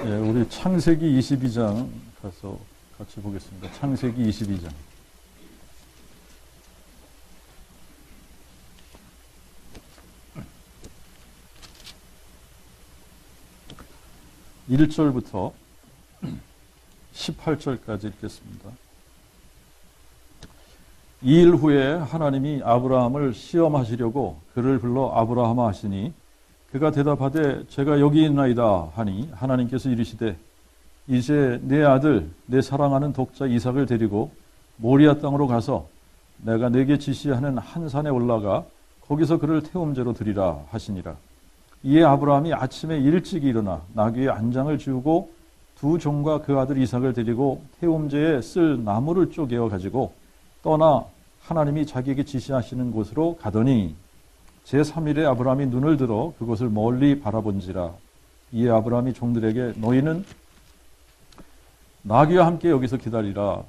예, 우리 창세기 22장 가서 같이 보겠습니다. 창세기 22장. 1절부터 18절까지 읽겠습니다. 이 일 후에 하나님이 아브라함을 시험하시려고 그를 불러 아브라함아 하시니 그가 대답하되 제가 여기 있나이다 하니 하나님께서 이르시되 이제 내 아들 내 사랑하는 독자 이삭을 데리고 모리아 땅으로 가서 내가 네게 지시하는 한 산에 올라가 거기서 그를 태움제로 드리라 하시니라. 이에 아브라함이 아침에 일찍 일어나 나귀의 안장을 지우고 두 종과 그 아들 이삭을 데리고 태움제에 쓸 나무를 쪼개어 가지고 떠나 하나님이 자기에게 지시하시는 곳으로 가더니 제3일에 아브라함이 눈을 들어 그곳을 멀리 바라본지라. 이에 아브라함이 종들에게 너희는 나귀와 함께 여기서 기다리라.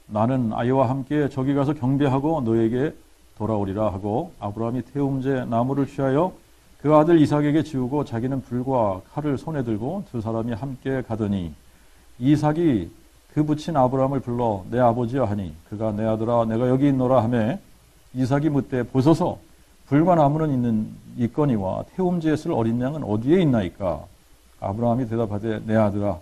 나는 아이와 함께 저기 가서 경배하고 너에게 돌아오리라 하고 아브라함이 태움제 나무를 취하여 그 아들 이삭에게 지우고 자기는 불과 칼을 손에 들고 두 사람이 함께 가더니 이삭이 그 붙인 아브라함을 불러 내 아버지여 하니 그가 내 아들아 내가 여기 있노라 하매 이삭이 묻되 보소서 불과 나무는 있거니와 태움제에 쓸 어린 양은 어디에 있나이까? 아브라함이 대답하되 내 아들아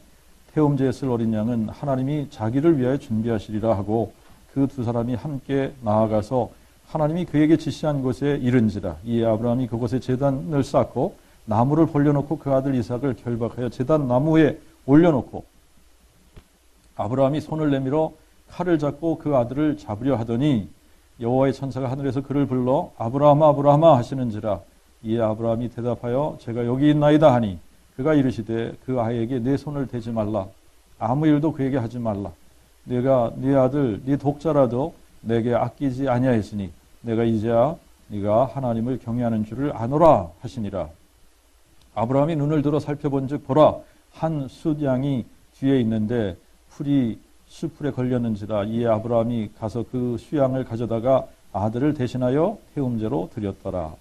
태움제에 쓸 어린 양은 하나님이 자기를 위하여 준비하시리라 하고 그 두 사람이 함께 나아가서 하나님이 그에게 지시한 곳에 이른지라. 이에 아브라함이 그곳에 제단을 쌓고 나무를 벌려놓고 그 아들 이삭을 결박하여 제단 나무에 올려놓고 아브라함이 손을 내밀어 칼을 잡고 그 아들을 잡으려 하더니 여호와의 천사가 하늘에서 그를 불러 아브라함아 아브라함아 하시는지라. 이에 아브라함이 대답하여 제가 여기 있나이다 하니 그가 이르시되 그 아이에게 내 손을 대지 말라. 아무 일도 그에게 하지 말라. 내가 네 아들 네 독자라도 내게 아끼지 아니하였으니 내가 이제야 네가 하나님을 경외하는 줄을 아노라 하시니라. 아브라함이 눈을 들어 살펴본즉 보라 한 숫양이 뒤에 있는데 풀이 수풀에 걸렸는지라. 이에 아브라함이 가서 그 수양을 가져다가 아들을 대신하여 태움제로 드렸더라.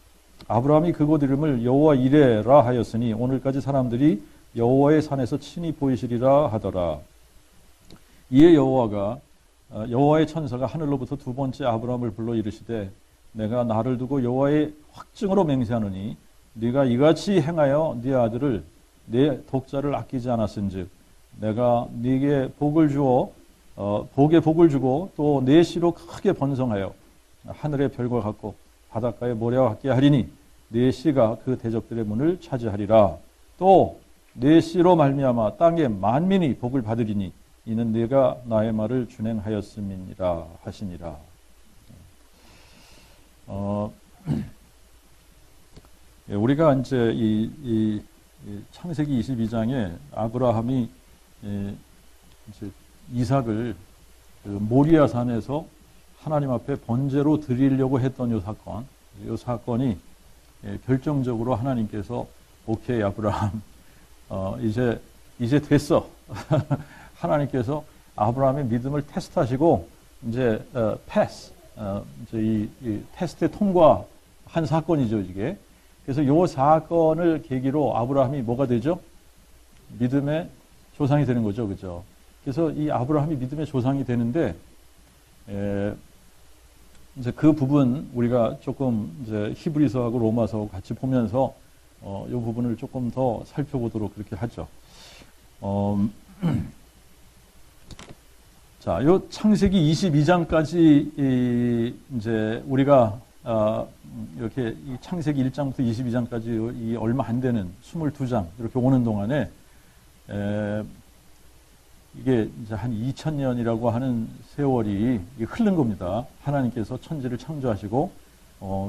아브라함이 그곳 이름을 여호와 이레라 하였으니 오늘까지 사람들이 여호와의 산에서 친히 보이시리라 하더라. 이에 여호와의 천사가 하늘로부터 두 번째 아브라함을 불러 이르시되 내가 나를 두고 여호와의 확증으로 맹세하노니 네가 이같이 행하여 네 아들을 내 독자를 아끼지 않았은즉 내가 네게 복을 주어 복에 복을 주고 또 내 씨로 크게 번성하여 하늘의 별과 같고 바닷가의 모래와 같게 하리니 네 씨가 그 대적들의 문을 차지하리라. 또 네 씨로 말미암아 땅의 만민이 복을 받으리니 이는 네가 나의 말을 준행하였음이니라 하시니라. 우리가 이제 이 창세기 22장에 아브라함이 이제 이삭을 그 모리아 산에서 하나님 앞에 번제로 드리려고 했던 이 사건이 결정적으로 하나님께서 오케이 아브라함 이제 됐어. 하나님께서 아브라함의 믿음을 테스트하시고 이제 패스 이제 이 테스트에 통과한 사건이죠 이게. 그래서 이 사건을 계기로 아브라함이 뭐가 되죠? 믿음의 조상이 되는 거죠, 그죠? 그래서 이 아브라함이 믿음의 조상이 되는데 이제 그 부분 우리가 조금 이제 히브리서하고 로마서하고 같이 보면서 이 부분을 조금 더 살펴보도록 그렇게 하죠. 자, 요 창세기 22장까지 이제 우리가 이렇게 이 창세기 1장부터 22장까지 이 얼마 안 되는 22장 이렇게 오는 동안에 이게 이제 한 2000년이라고 하는 세월이 흐른 겁니다. 하나님께서 천지를 창조하시고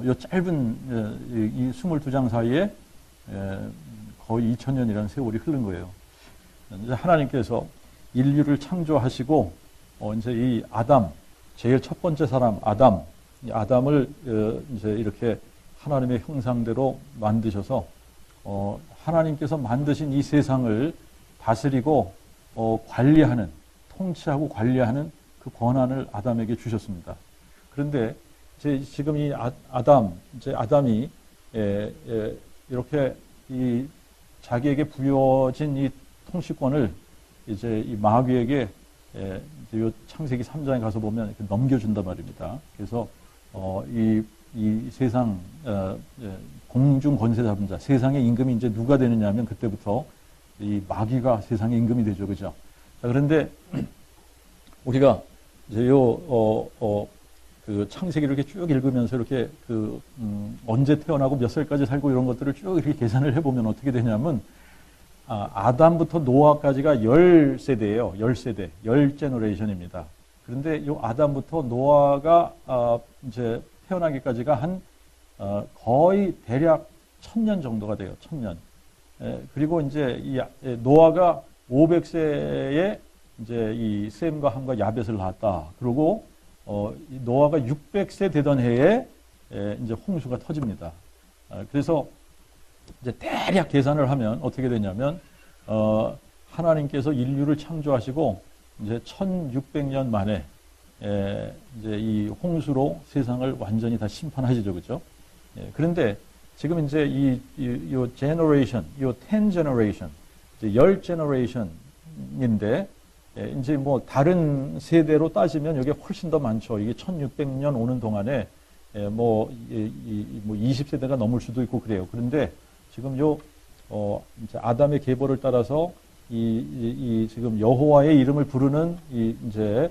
이 짧은 이 22장 사이에 거의 2000년이라는 세월이 흐른 거예요. 이제 하나님께서 인류를 창조하시고 이제 이 아담 제일 첫 번째 사람 이 아담을 이제 이렇게 하나님의 형상대로 만드셔서 하나님께서 만드신 이 세상을 다스리고 관리하는 통치하고 관리하는 그 권한을 아담에게 주셨습니다. 그런데 지금 이 아담이 이렇게 이 자기에게 부여진 이 통치권을 이제 이 마귀에게 이제 요 창세기 3장에 가서 보면 이렇게 넘겨준단 말입니다. 그래서 이 세상 공중 권세 잡은 자, 세상의 임금이 이제 누가 되느냐면 그때부터 이 마귀가 세상의 임금이 되죠, 그죠? 자, 그런데 우리가 이제 그 창세기를 이렇게 쭉 읽으면서 이렇게 언제 태어나고 몇 살까지 살고 이런 것들을 쭉 이렇게 계산을 해보면 어떻게 되냐면, 아담부터 노아까지가 10세대예요. 10세대. 10제너레이션입니다. 그런데 이 아담부터 노아가, 이제 태어나기까지가 거의 대략 1000년 정도가 돼요. 1000년. 그리고 이제 노아가 500세에 이제 이 셈과 함과 야벳을 낳았다. 그리고 노아가 600세 되던 해에 이제 홍수가 터집니다. 그래서 이제 대략 계산을 하면 어떻게 되냐면 하나님께서 인류를 창조하시고 이제 1600년 만에 이제 이 홍수로 세상을 완전히 다 심판하시죠, 그렇죠? 그런데 지금 이제 이 generation, 이 10 generation, 이제 10 generation인데 이제 뭐 다른 세대로 따지면 이게 훨씬 더 많죠. 이게 1600년 오는 동안에 뭐 20세대가 넘을 수도 있고 그래요. 그런데 지금 이제 아담의 계보를 따라서 지금 여호와의 이름을 부르는 이제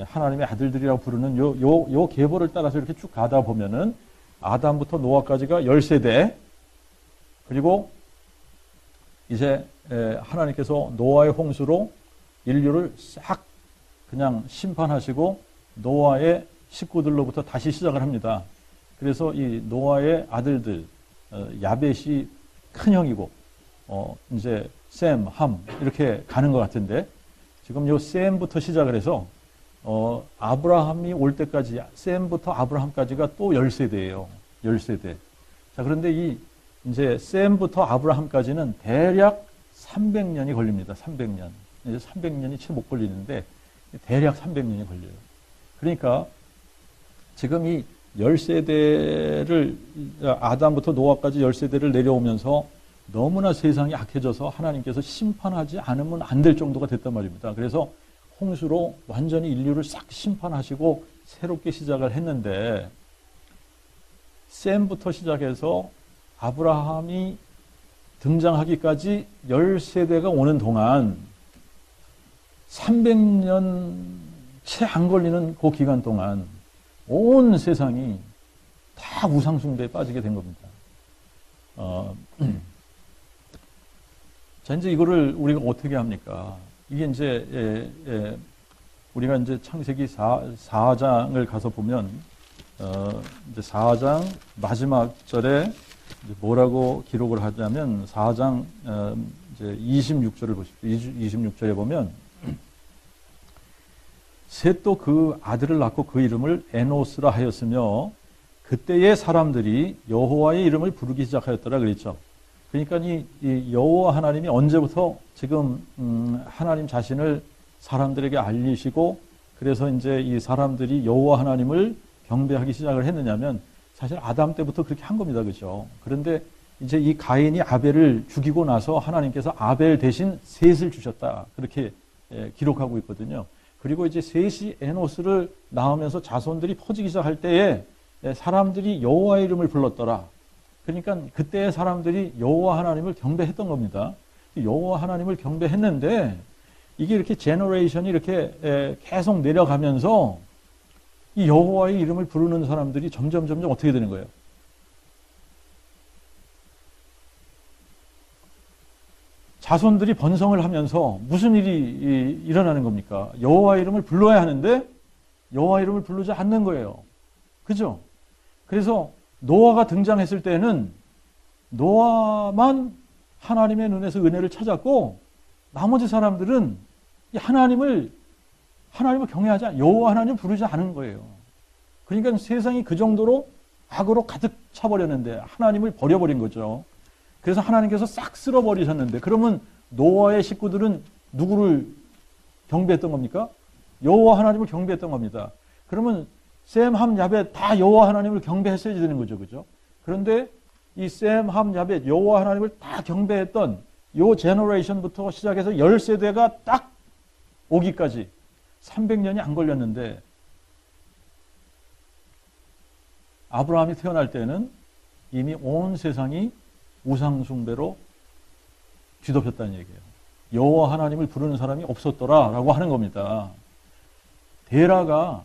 하나님의 아들들이라고 부르는 요 계보를 따라서 이렇게 쭉 가다 보면은 아담부터 노아까지가 10세대, 그리고 이제 하나님께서 노아의 홍수로 인류를 싹 그냥 심판하시고 노아의 식구들로부터 다시 시작을 합니다. 그래서 이 노아의 아들들, 야벳이 큰 형이고, 이제 셈, 함 이렇게 가는 것 같은데, 지금 요 셈부터 시작을 해서 아브라함이 올 때까지 셈부터 아브라함까지가 또 10세대예요. 10세대. 자, 그런데 이제 셈부터 아브라함까지는 대략 300년이 걸립니다. 300년. 이제 300년이 채 못 걸리는데 대략 300년이 걸려요. 그러니까 지금 이 10세대를 아담부터 노아까지 10세대를 내려오면서 너무나 세상이 악해져서 하나님께서 심판하지 않으면 안 될 정도가 됐단 말입니다. 그래서 홍수로 완전히 인류를 싹 심판하시고 새롭게 시작을 했는데, 셈부터 시작해서 아브라함이 등장하기까지 10세대가 오는 동안 300년 채 안 걸리는 그 기간 동안 온 세상이 다 우상숭배에 빠지게 된 겁니다. 자, 이제 이거를 우리가 어떻게 합니까? 이게 이제, 우리가 이제 창세기 4장을 가서 보면, 이제 4장 마지막 절에 뭐라고 기록을 하냐면, 4장, 이제 26절을 보십시오. 26절에 보면, 셋도 그 아들을 낳고 그 이름을 에노스라 하였으며, 그때의 사람들이 여호와의 이름을 부르기 시작하였더라 그랬죠. 그러니까 이 여호와 하나님이 언제부터 지금 하나님 자신을 사람들에게 알리시고, 그래서 이제 이 사람들이 여호와 하나님을 경배하기 시작을 했느냐면 사실 아담 때부터 그렇게 한 겁니다, 그렇죠? 그런데 이제 이 가인이 아벨을 죽이고 나서 하나님께서 아벨 대신 셋을 주셨다, 그렇게 기록하고 있거든요. 그리고 이제 셋이 에노스를 낳으면서 자손들이 퍼지기 시작할 때에 사람들이 여호와의 이름을 불렀더라. 그러니까 그때 사람들이 여호와 하나님을 경배했던 겁니다. 여호와 하나님을 경배했는데 이게 이렇게 제너레이션이 이렇게 계속 내려가면서 이 여호와의 이름을 부르는 사람들이 점점 어떻게 되는 거예요? 자손들이 번성을 하면서 무슨 일이 일어나는 겁니까? 여호와 이름을 불러야 하는데 여호와 이름을 부르지 않는 거예요. 그죠? 그래서 노아가 등장했을 때는 노아만 하나님의 눈에서 은혜를 찾았고 나머지 사람들은 하나님을 경외하지 않아, 여호와 하나님 부르지 않은 거예요. 그러니까 세상이 그 정도로 악으로 가득 차버렸는데 하나님을 버려버린 거죠. 그래서 하나님께서 싹 쓸어버리셨는데, 그러면 노아의 식구들은 누구를 경배했던 겁니까? 여호와 하나님을 경배했던 겁니다. 그러면 셈, 함, 야벳 다 여호와 하나님을 경배했어야 되는 거죠, 그죠? 그런데 이 셈, 함, 야벳 여호와 하나님을 다 경배했던 요 제너레이션부터 시작해서 10세대가 딱 오기까지 300년이 안 걸렸는데 아브라함이 태어날 때는 이미 온 세상이 우상 숭배로 뒤덮였다는 얘기예요. 여호와 하나님을 부르는 사람이 없었더라라고 하는 겁니다. 데라가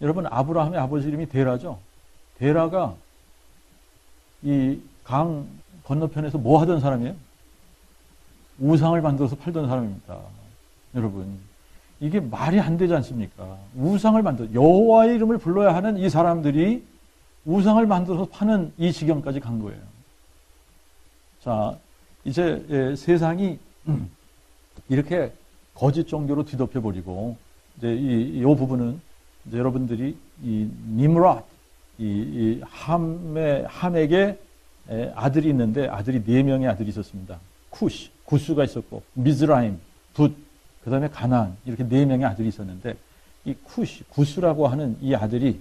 여러분 아브라함의 아버지 이름이 데라죠. 데라가 이 강 건너편에서 뭐 하던 사람이에요? 우상을 만들어서 팔던 사람입니다. 여러분 이게 말이 안 되지 않습니까? 우상을 만들어 여호와의 이름을 불러야 하는 이 사람들이 우상을 만들어서 파는 이 지경까지 간 거예요. 자, 이제 세상이 이렇게 거짓 종교로 뒤덮여 버리고 이제 이 부분은 이제 여러분들이 이 니므랏 이 함에게 아들이 있는데 아들이 4명의 아들이 있었습니다. 쿠시, 구스가 있었고 미즈라임, 붓, 그다음에 가나안 이렇게 4명의 아들이 있었는데 이 쿠시, 구스라고 하는 이 아들이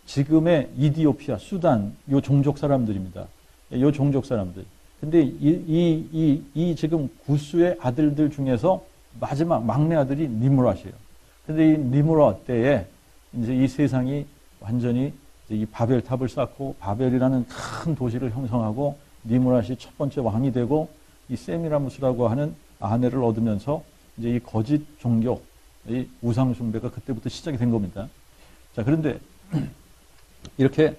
지금의 이디오피아, 수단 요 종족 사람들입니다. 요 종족 사람들. 근데 이 지금 구스의 아들들 중에서 마지막 막내 아들이 니므랏이에요. 근데 이 니므롯 때에 이제 이 세상이 완전히 이 바벨탑을 쌓고 바벨이라는 큰 도시를 형성하고 니므롯이 첫 번째 왕이 되고 이 세미라무스라고 하는 아내를 얻으면서 이제 이 거짓 종교, 이 우상 숭배가 그때부터 시작이 된 겁니다. 자, 그런데 이렇게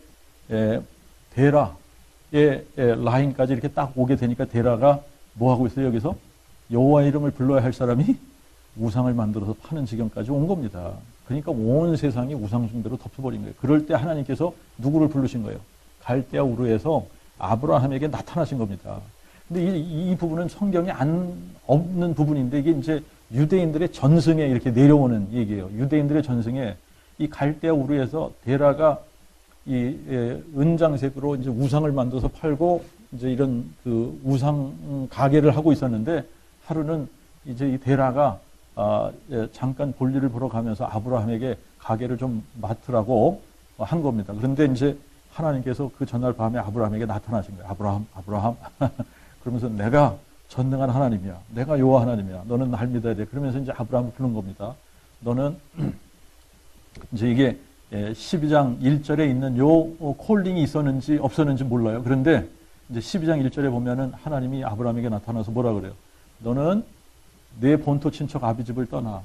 데라의 라인까지 이렇게 딱 오게 되니까 데라가 뭐 하고 있어요? 여기서 여호와의 이름을 불러야 할 사람이 우상을 만들어서 파는 지경까지 온 겁니다. 그러니까 온 세상이 우상 숭배로 덮여버린 거예요. 그럴 때 하나님께서 누구를 부르신 거예요? 갈대아 우르에서 아브라함에게 나타나신 겁니다. 근데 이 부분은 성경에 없는 부분인데 이게 이제 유대인들의 전승에 이렇게 내려오는 얘기예요. 유대인들의 전승에 이 갈대아 우르에서 데라가 이 은장색으로 이제 우상을 만들어서 팔고 이제 이런 그 우상 가게를 하고 있었는데 하루는 이제 이 데라가 잠깐 볼일을 보러 가면서 아브라함에게 가게를 좀 맡으라고 한 겁니다. 그런데 이제 하나님께서 그 전날 밤에 아브라함에게 나타나신 거예요. 아브라함. 그러면서 내가 전능한 하나님이야. 내가 여호와 하나님이야. 너는 날 믿어야 돼. 그러면서 이제 아브라함을 부른 겁니다. 너는 이제 이게 12장 1절에 있는 요 콜링이 있었는지 없었는지 몰라요. 그런데 이제 12장 1절에 보면은 하나님이 아브라함에게 나타나서 뭐라 그래요? 너는 내 본토 친척 아비 집을 떠나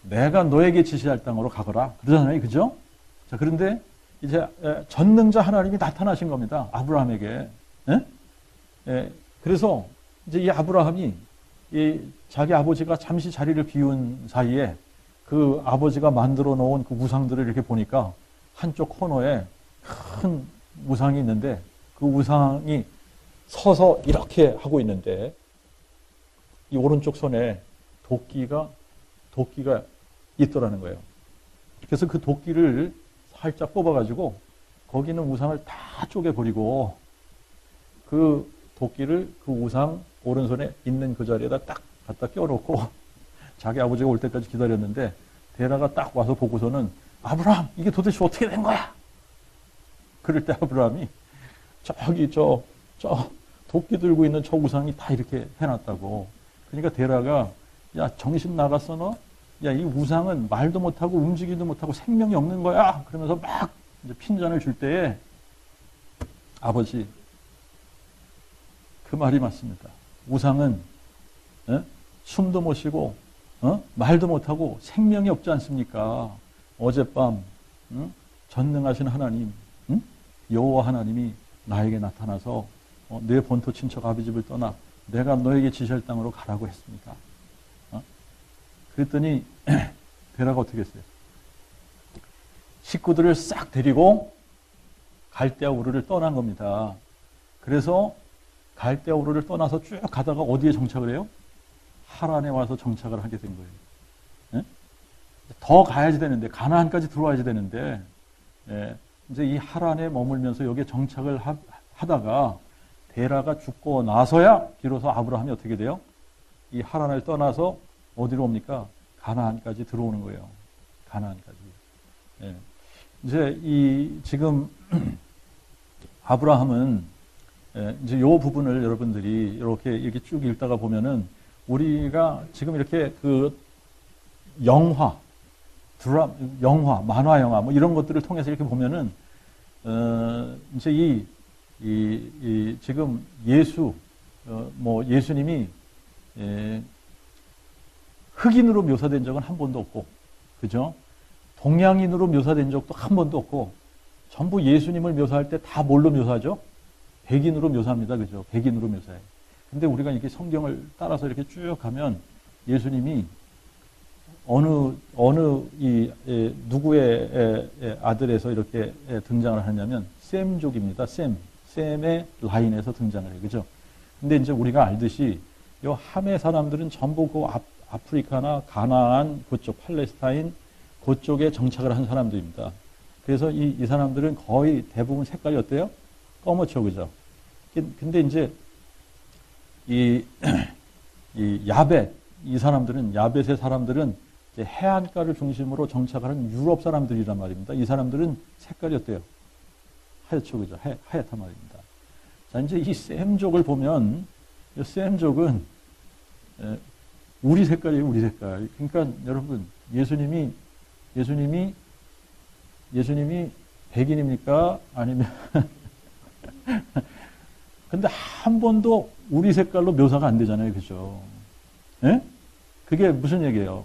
내가 너에게 지시할 땅으로 가거라. 그러잖아요. 그죠? 자, 그런데 이제 전능자 하나님이 나타나신 겁니다. 아브라함에게. 그래서 이제 이 아브라함이 자기 아버지가 잠시 자리를 비운 사이에 그 아버지가 만들어 놓은 그 우상들을 이렇게 보니까 한쪽 코너에 큰 우상이 있는데 그 우상이 서서 이렇게 하고 있는데 이 오른쪽 손에 도끼가 있더라는 거예요. 그래서 그 도끼를 살짝 뽑아가지고 거기 있는 우상을 다 쪼개버리고 그 도끼를 그 우상 오른손에 있는 그 자리에다 딱 갖다 껴놓고 자기 아버지가 올 때까지 기다렸는데 데라가 딱 와서 보고서는 아브라함 이게 도대체 어떻게 된 거야? 그럴 때 아브라함이 저기 저 도끼 들고 있는 저 우상이 다 이렇게 해놨다고. 그러니까 데라가 야 정신 나갔어 너? 야 이 우상은 말도 못하고 움직이도 못하고 생명이 없는 거야. 그러면서 막 이제 핀잔을 줄 때에 아버지 그 말이 맞습니다. 우상은 숨도 못 쉬고 말도 못하고 생명이 없지 않습니까? 어젯밤 전능하신 하나님 여호와 하나님이 나에게 나타나서 내 본토 친척 아비 집을 떠나 내가 너에게 지시할 땅으로 가라고 했습니다. 그랬더니 데라가 어떻게 했어요? 식구들을 싹 데리고 갈대아 우르를 떠난 겁니다. 그래서 갈대아 우르를 떠나서 쭉 가다가 어디에 정착을 해요? 하란에 와서 정착을 하게 된 거예요. 더 가야지 되는데 가나안까지 들어와야지 되는데 이제 이 하란에 머물면서 여기에 정착을 하다가 데라가 죽고 나서야 비로소 아브라함이 어떻게 돼요? 이 하란을 떠나서 어디로 옵니까? 가나안까지 들어오는 거예요. 가나안까지. 이제 지금 아브라함은 이제 요 부분을 여러분들이 이렇게 쭉 읽다가 보면은 우리가 지금 이렇게 그 영화, 영화, 만화 영화 뭐 이런 것들을 통해서 이렇게 보면은 이제 지금 뭐 예수님이 흑인으로 묘사된 적은 한 번도 없고, 그죠? 동양인으로 묘사된 적도 한 번도 없고, 전부 예수님을 묘사할 때 다 뭘로 묘사하죠? 백인으로 묘사합니다. 그죠? 백인으로 묘사해요. 근데 우리가 이렇게 성경을 따라서 이렇게 쭉 가면 예수님이 누구의 아들에서 이렇게 등장을 하냐면 셈족입니다. 셈의 라인에서 등장을 해요. 그죠? 근데 이제 우리가 알듯이 요 함의 사람들은 전부 그 아프리카나 가나안 그쪽 팔레스타인 그쪽에 정착을 한 사람들입니다. 그래서 이 사람들은 거의 대부분 색깔이 어때요? 검었죠. 그죠? 근데 이제 이 야벳, 야벳의 사람들은 이제 해안가를 중심으로 정착하는 유럽 사람들이란 말입니다. 이 사람들은 색깔이 어때요? 하얗죠. 그죠? 하얗단 말입니다. 자, 이제 이 셈족을 보면, 이 셈족은 우리 색깔이에요, 우리 색깔. 그러니까 여러분, 예수님이 백인입니까? 아니면 근데 한 번도 우리 색깔로 묘사가 안 되잖아요. 그죠? 예? 그게 무슨 얘기예요?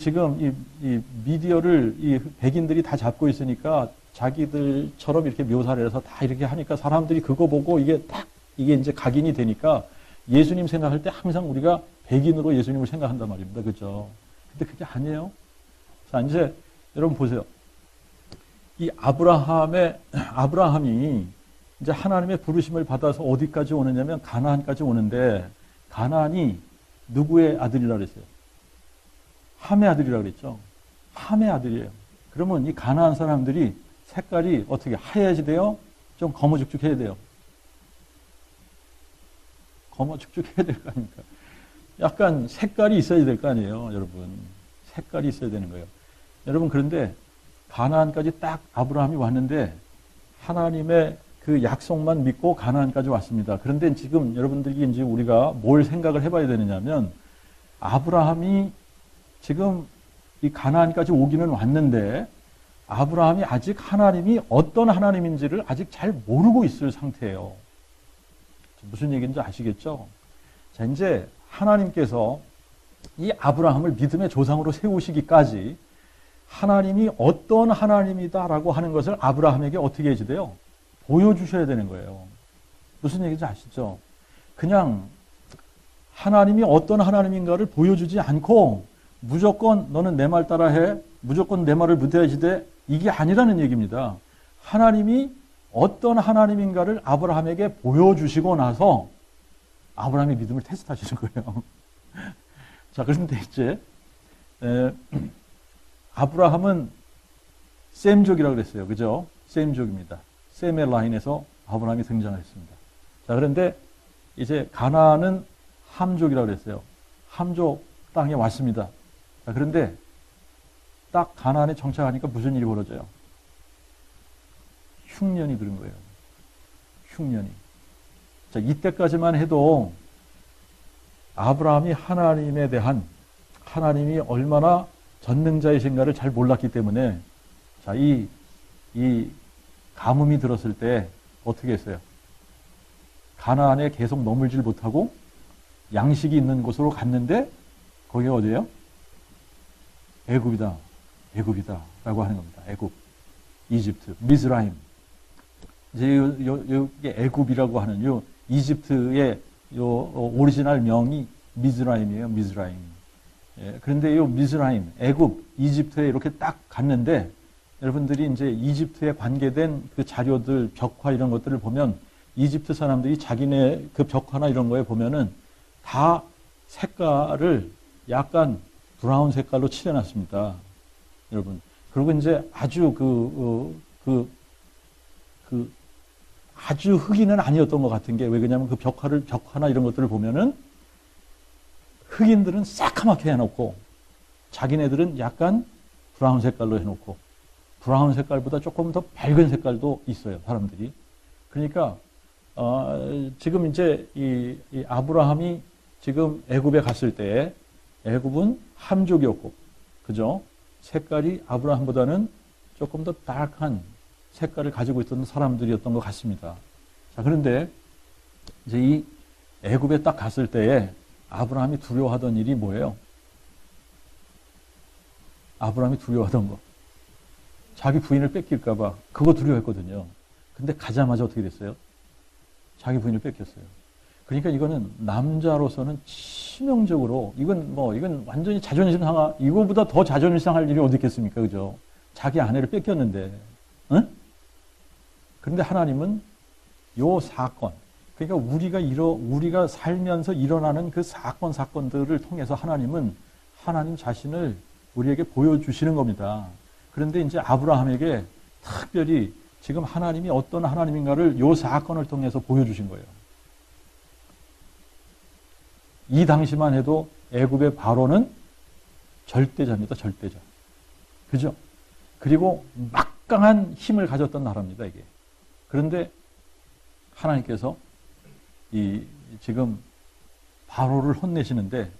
지금 이 미디어를 이 백인들이 다 잡고 있으니까 자기들처럼 이렇게 묘사를 해서 다 이렇게 하니까 사람들이 그거 보고 이게 이제 각인이 되니까 예수님 생각할 때 항상 우리가 백인으로 예수님을 생각한단 말입니다. 그죠? 근데 그게 아니에요. 자, 이제 여러분 보세요. 이 아브라함이 이제 하나님의 부르심을 받아서 어디까지 오느냐면 가나안까지 오는데, 가나안이 누구의 아들이라 그랬어요? 함의 아들이라 그랬죠. 함의 아들이에요. 그러면 이 가나안 사람들이 색깔이 어떻게 하얘야지 돼요? 좀 거머죽죽해야 돼요. 거머죽죽해야 될 거 아닙니까? 약간 색깔이 있어야 될 거 아니에요, 여러분. 색깔이 있어야 되는 거예요. 여러분, 그런데 가나안까지 딱 아브라함이 왔는데 하나님의 그 약속만 믿고 가나안까지 왔습니다. 그런데 지금 여러분들이 이제 우리가 뭘 생각을 해봐야 되느냐면, 아브라함이 지금 이 가나안까지 오기는 왔는데 아브라함이 아직 하나님이 어떤 하나님인지를 아직 잘 모르고 있을 상태예요. 무슨 얘기인지 아시겠죠? 자, 이제 하나님께서 이 아브라함을 믿음의 조상으로 세우시기까지 하나님이 어떤 하나님이다라고 하는 것을 아브라함에게 어떻게 해야 돼요? 보여주셔야 되는 거예요. 무슨 얘기인지 아시죠? 그냥 하나님이 어떤 하나님인가를 보여주지 않고 무조건 너는 내 말 따라해, 무조건 내 말을 믿어야지 돼, 이게 아니라는 얘기입니다. 하나님이 어떤 하나님인가를 아브라함에게 보여주시고 나서 아브라함의 믿음을 테스트하시는 거예요. 자, 그런데 이제 아브라함은 셈족이라고 그랬어요. 그죠? 셈족입니다. 셈의 라인에서 아브라함이 등장을 했습니다. 자, 그런데 이제 가나안은 함족이라고 그랬어요. 함족 땅에 왔습니다. 자, 그런데 딱 가나안에 정착하니까 무슨 일이 벌어져요? 흉년이 들은 거예요. 흉년이. 자, 이때까지만 해도 아브라함이 하나님에 대한, 하나님이 얼마나 전능자이신가를 잘 몰랐기 때문에, 자, 이 가뭄이 들었을 때 어떻게 했어요? 가나안에 계속 머물질 못하고 양식이 있는 곳으로 갔는데 거기가 어디예요? 애굽이다. 라고 하는 겁니다. 애굽, 이집트, 미즈라임. 이제 이게 애굽이라고 하는 요 이집트의 요 오리지널 명이 미즈라임이에요. 미즈라임. 예, 그런데 요 미즈라임, 애굽, 이집트에 이렇게 딱 갔는데 여러분들이 이제 이집트에 관계된 그 자료들, 벽화 이런 것들을 보면 이집트 사람들이 자기네 그 벽화나 이런 거에 보면은 다 색깔을 약간 브라운 색깔로 칠해놨습니다. 여러분. 그리고 이제 아주 아주 흑인은 아니었던 것 같은 게, 왜 그러냐면 그 벽화나 이런 것들을 보면은 흑인들은 새카맣게 해놓고 자기네들은 약간 브라운 색깔로 해놓고, 브라운 색깔보다 조금 더 밝은 색깔도 있어요, 사람들이. 그러니까 지금 이제 이 아브라함이 지금 애굽에 갔을 때 애굽은 함족이었고, 그죠? 색깔이 아브라함보다는 조금 더 다크한 색깔을 가지고 있던 사람들이었던 것 같습니다. 자, 그런데 이제 이 애굽에 딱 갔을 때에 아브라함이 두려워하던 일이 뭐예요? 아브라함이 두려워하던 거. 자기 부인을 뺏길까봐 그거 두려워했거든요. 근데 가자마자 어떻게 됐어요? 자기 부인을 뺏겼어요. 그러니까 이거는 남자로서는 치명적으로, 이건 완전히 자존심 상하, 이거보다 더 자존심 상할 일이 어디 있겠습니까? 그죠? 자기 아내를 뺏겼는데, 응? 그런데 하나님은 요 사건, 그러니까 우리가 살면서 일어나는 그 사건들을 통해서 하나님은 하나님 자신을 우리에게 보여주시는 겁니다. 그런데 이제 아브라함에게 특별히 지금 하나님이 어떤 하나님인가를 요 사건을 통해서 보여주신 거예요. 이 당시만 해도 애굽의 바로는 절대자입니다. 절대자. 그죠? 그리고 막강한 힘을 가졌던 나라입니다. 이게. 그런데 하나님께서 지금 바로를 혼내시는데,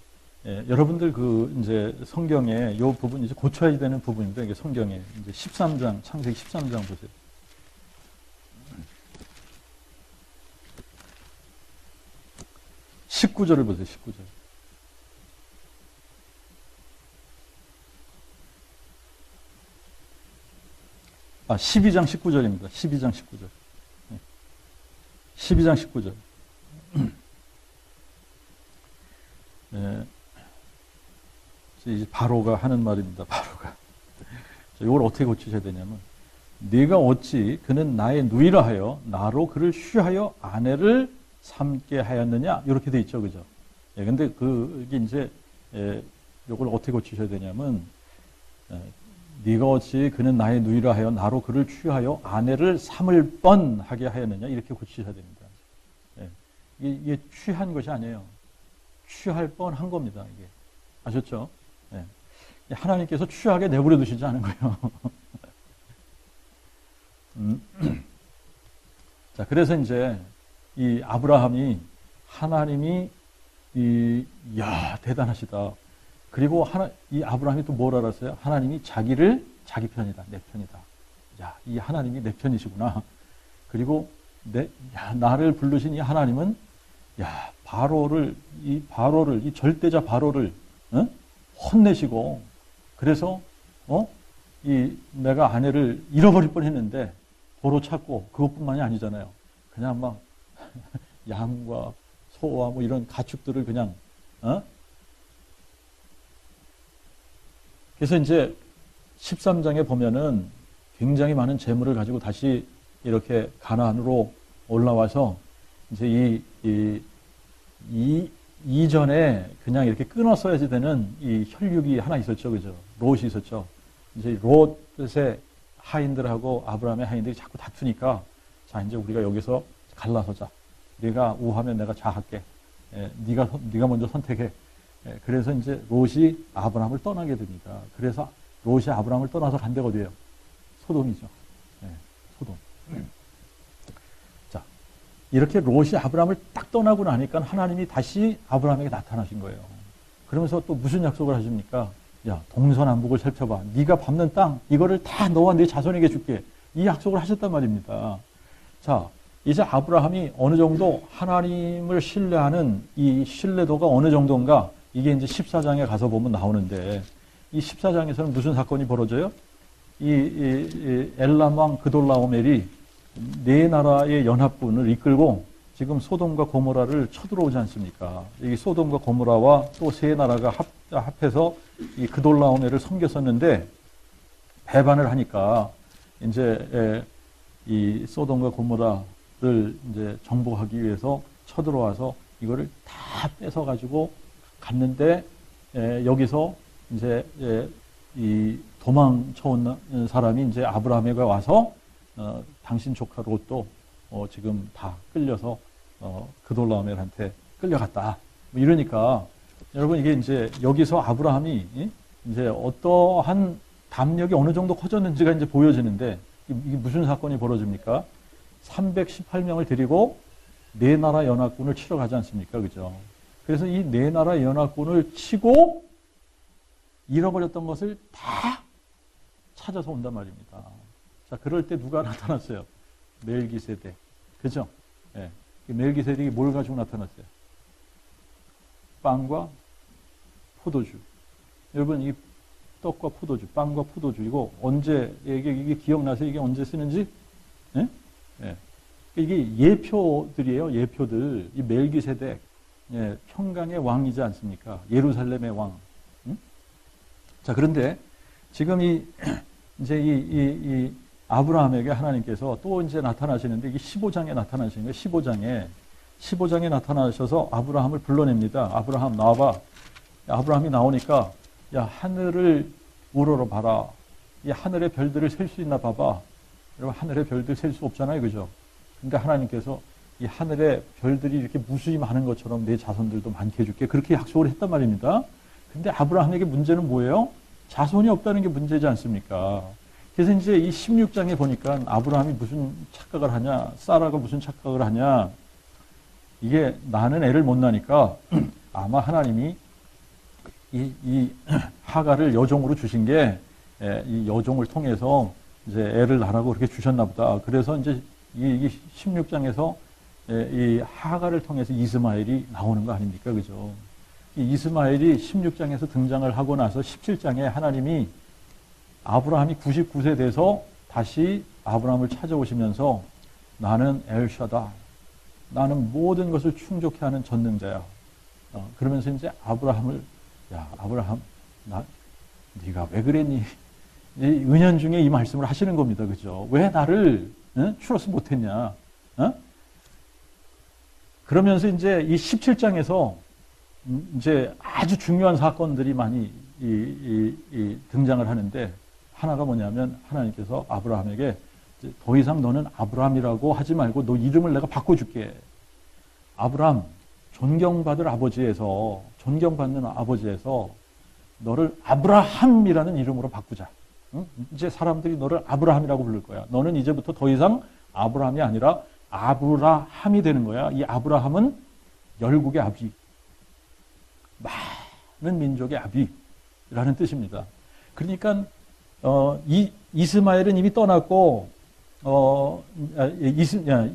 여러분들 이제 성경에 이 부분 이제 고쳐야 되는 부분인데, 이게 성경에 이제 13장, 창세기 13장 보세요. 19절을 보세요. 19절. 12장 19절입니다. 12장 19절. 12장 19절. 네. 이제 바로가 하는 말입니다. 바로가. 이걸 어떻게 고치셔야 되냐면, 네가 어찌 그는 나의 누이라 하여 나로 그를 쉬하여 아내를 삼게 하였느냐? 이렇게 돼 있죠. 그죠? 예, 근데 그게 이제, 이걸 어떻게 고치셔야 되냐면, 네가 어찌 그는 나의 누이라 하여 나로 그를 취하여 아내를 삼을 뻔하게 하였느냐? 이렇게 고치셔야 됩니다. 예, 이게 취한 것이 아니에요. 취할 뻔한 겁니다. 이게. 아셨죠? 예. 하나님께서 취하게 내버려 두시지 않은 거예요. 자, 그래서 이제 이 아브라함이 하나님이 대단하시다. 그리고 이 아브라함이 또 뭘 알았어요? 하나님이 자기를 자기 편이다, 내 편이다. 야, 이 하나님이 내 편이시구나. 그리고 나를 부르신 이 하나님은 이 절대자 바로를 혼내시고, 그래서 내가 아내를 잃어버릴 뻔했는데 도로 찾고, 그것뿐만이 아니잖아요. 그냥 막 양과 소와 뭐 이런 가축들을 그냥 그래서 이제 13장에 보면은 굉장히 많은 재물을 가지고 다시 이렇게 가나안으로 올라와서 이제 이전에 그냥 이렇게 끊었어야지 되는 이 혈육이 하나 있었죠. 그죠? 롯이 있었죠. 이제 롯의 하인들하고 아브라함의 하인들이 자꾸 다투니까, 자, 이제 우리가 여기서 갈라서자. 네가 우하면 내가 좌할게. 네가 먼저 선택해. 그래서 이제 롯이 아브라함을 떠나게 됩니다. 그래서 롯이 아브라함을 떠나서 간 데가 어디예요? 소돔이죠. 소돔. 자, 이렇게 롯이 아브라함을 딱 떠나고 나니까 하나님이 다시 아브라함에게 나타나신 거예요. 그러면서 또 무슨 약속을 하십니까? 야, 동서남북을 살펴봐. 네가 밟는 땅, 이거를 다 너와 네 자손에게 줄게. 이 약속을 하셨단 말입니다. 자, 이제 아브라함이 어느 정도 하나님을 신뢰하는 이 신뢰도가 어느 정도인가, 이게 이제 14장에 가서 보면 나오는데, 이 14장에서는 무슨 사건이 벌어져요? 이 엘람 왕 그돌라오멜이 네 나라의 연합군을 이끌고 지금 소돔과 고모라를 쳐들어오지 않습니까? 이 소돔과 고모라와 또 세 나라가 합해서 이 그돌라오멜을 섬겼었는데, 배반을 하니까 이제 이 소돔과 고모라를 이제 정복하기 위해서 쳐들어와서 이거를 다 뺏어가지고 갔는데, 여기서 이제 이 도망쳐온 사람이 이제 아브라함에게 와서 당신 조카 롯도 지금 다 끌려서 그돌라오멜한테 끌려갔다. 뭐 이러니까 여러분, 이게 이제 여기서 아브라함이 이제 어떠한 담력이 어느 정도 커졌는지가 이제 보여지는데, 이게 무슨 사건이 벌어집니까? 318명을 데리고 네 나라 연합군을 치러 가지 않습니까? 그죠? 그래서 이 네 나라 연합군을 치고 잃어버렸던 것을 다 찾아서 온단 말입니다. 자, 그럴 때 누가 나타났어요? 멜기세덱. 그죠? 예. 멜기세덱이 뭘 가지고 나타났어요? 빵과 포도주. 여러분, 이 떡과 포도주, 빵과 포도주, 이거 언제, 이게 기억나세요? 이게 언제 쓰는지? 예? 예. 이게 예표들이에요, 예표들. 이 멜기세덱, 예, 평강의 왕이지 않습니까? 예루살렘의 왕. 응? 자, 그런데 지금 이제 이 아브라함에게 하나님께서 또 이제 나타나시는데, 이게 15장에 나타나시는 거예요. 15장에 나타나셔서 아브라함을 불러냅니다. 아브라함 나와봐. 아브라함이 나오니까, 야, 하늘을 우러러봐라. 이 하늘의 별들을 셀 수 있나 봐봐. 여러분, 하늘의 별들 셀 수 없잖아요. 그죠? 그러니까 하나님께서 이 하늘의 별들이 이렇게 무수히 많은 것처럼 내 자손들도 많게 해줄게. 그렇게 약속을 했단 말입니다. 근데 아브라함에게 문제는 뭐예요? 자손이 없다는 게 문제지 않습니까? 그래서 이제 이 16장에 보니까 아브라함이 무슨 착각을 하냐, 사라가 무슨 착각을 하냐, 이게 나는 애를 못 낳으니까 아마 하나님이 이 하가를 여종으로 주신 게 이 여종을 통해서 이제 애를 낳으라고 그렇게 주셨나 보다. 그래서 이제 이 16장에서 이 하가를 통해서 이스마엘이 나오는 거 아닙니까? 그죠? 이 이스마엘이 16장에서 등장을 하고 나서 17장에 하나님이 아브라함이 99세 돼서 다시 아브라함을 찾아오시면서 나는 엘샤다. 나는 모든 것을 충족해 하는 전능자야. 그러면서 이제 아브라함을, 야, 아브라함, 네가 왜 그랬니? 은연중에 이 말씀을 하시는 겁니다. 그죠? 왜 나를 추러스 못했냐? 그러면서 이제 이 17장에서 이제 아주 중요한 사건들이 많이 등장을 하는데, 하나가 뭐냐면 하나님께서 아브라함에게 더 이상 너는 아브라함이라고 하지 말고 너 이름을 내가 바꿔줄게. 아브라함, 존경받는 아버지에서 너를 아브라함이라는 이름으로 바꾸자. 응? 이제 사람들이 너를 아브라함이라고 부를 거야. 너는 이제부터 더 이상 아브라함이 아니라 아브라함이 되는 거야. 이 아브라함은 열국의 아비, 많은 민족의 아비라는 뜻입니다. 그러니까 이스마엘은 이미 떠났고,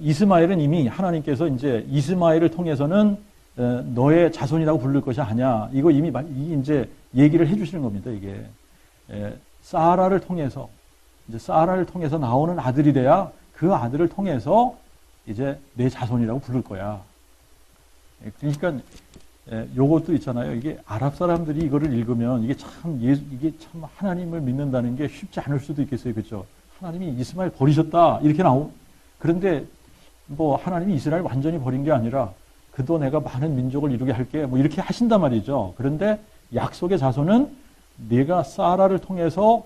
이스마엘은 이미 하나님께서 이제 이스마엘을 통해서는 너의 자손이라고 부를 것이 아니야. 이거 이미 이제 얘기를 해주시는 겁니다. 이게 사라를 통해서 나오는 아들이 돼야 그 아들을 통해서 이제 내 자손이라고 부를 거야. 그러니까 요것도 있잖아요. 이게 아랍 사람들이 이거를 읽으면 이게 참 하나님을 믿는다는 게 쉽지 않을 수도 있겠어요. 그렇죠? 하나님이 이스마엘 버리셨다 이렇게 그런데 뭐 하나님이 이스라엘 완전히 버린 게 아니라 그도 내가 많은 민족을 이루게 할게 뭐 이렇게 하신단 말이죠. 그런데 약속의 자손은 네가 사라를 통해서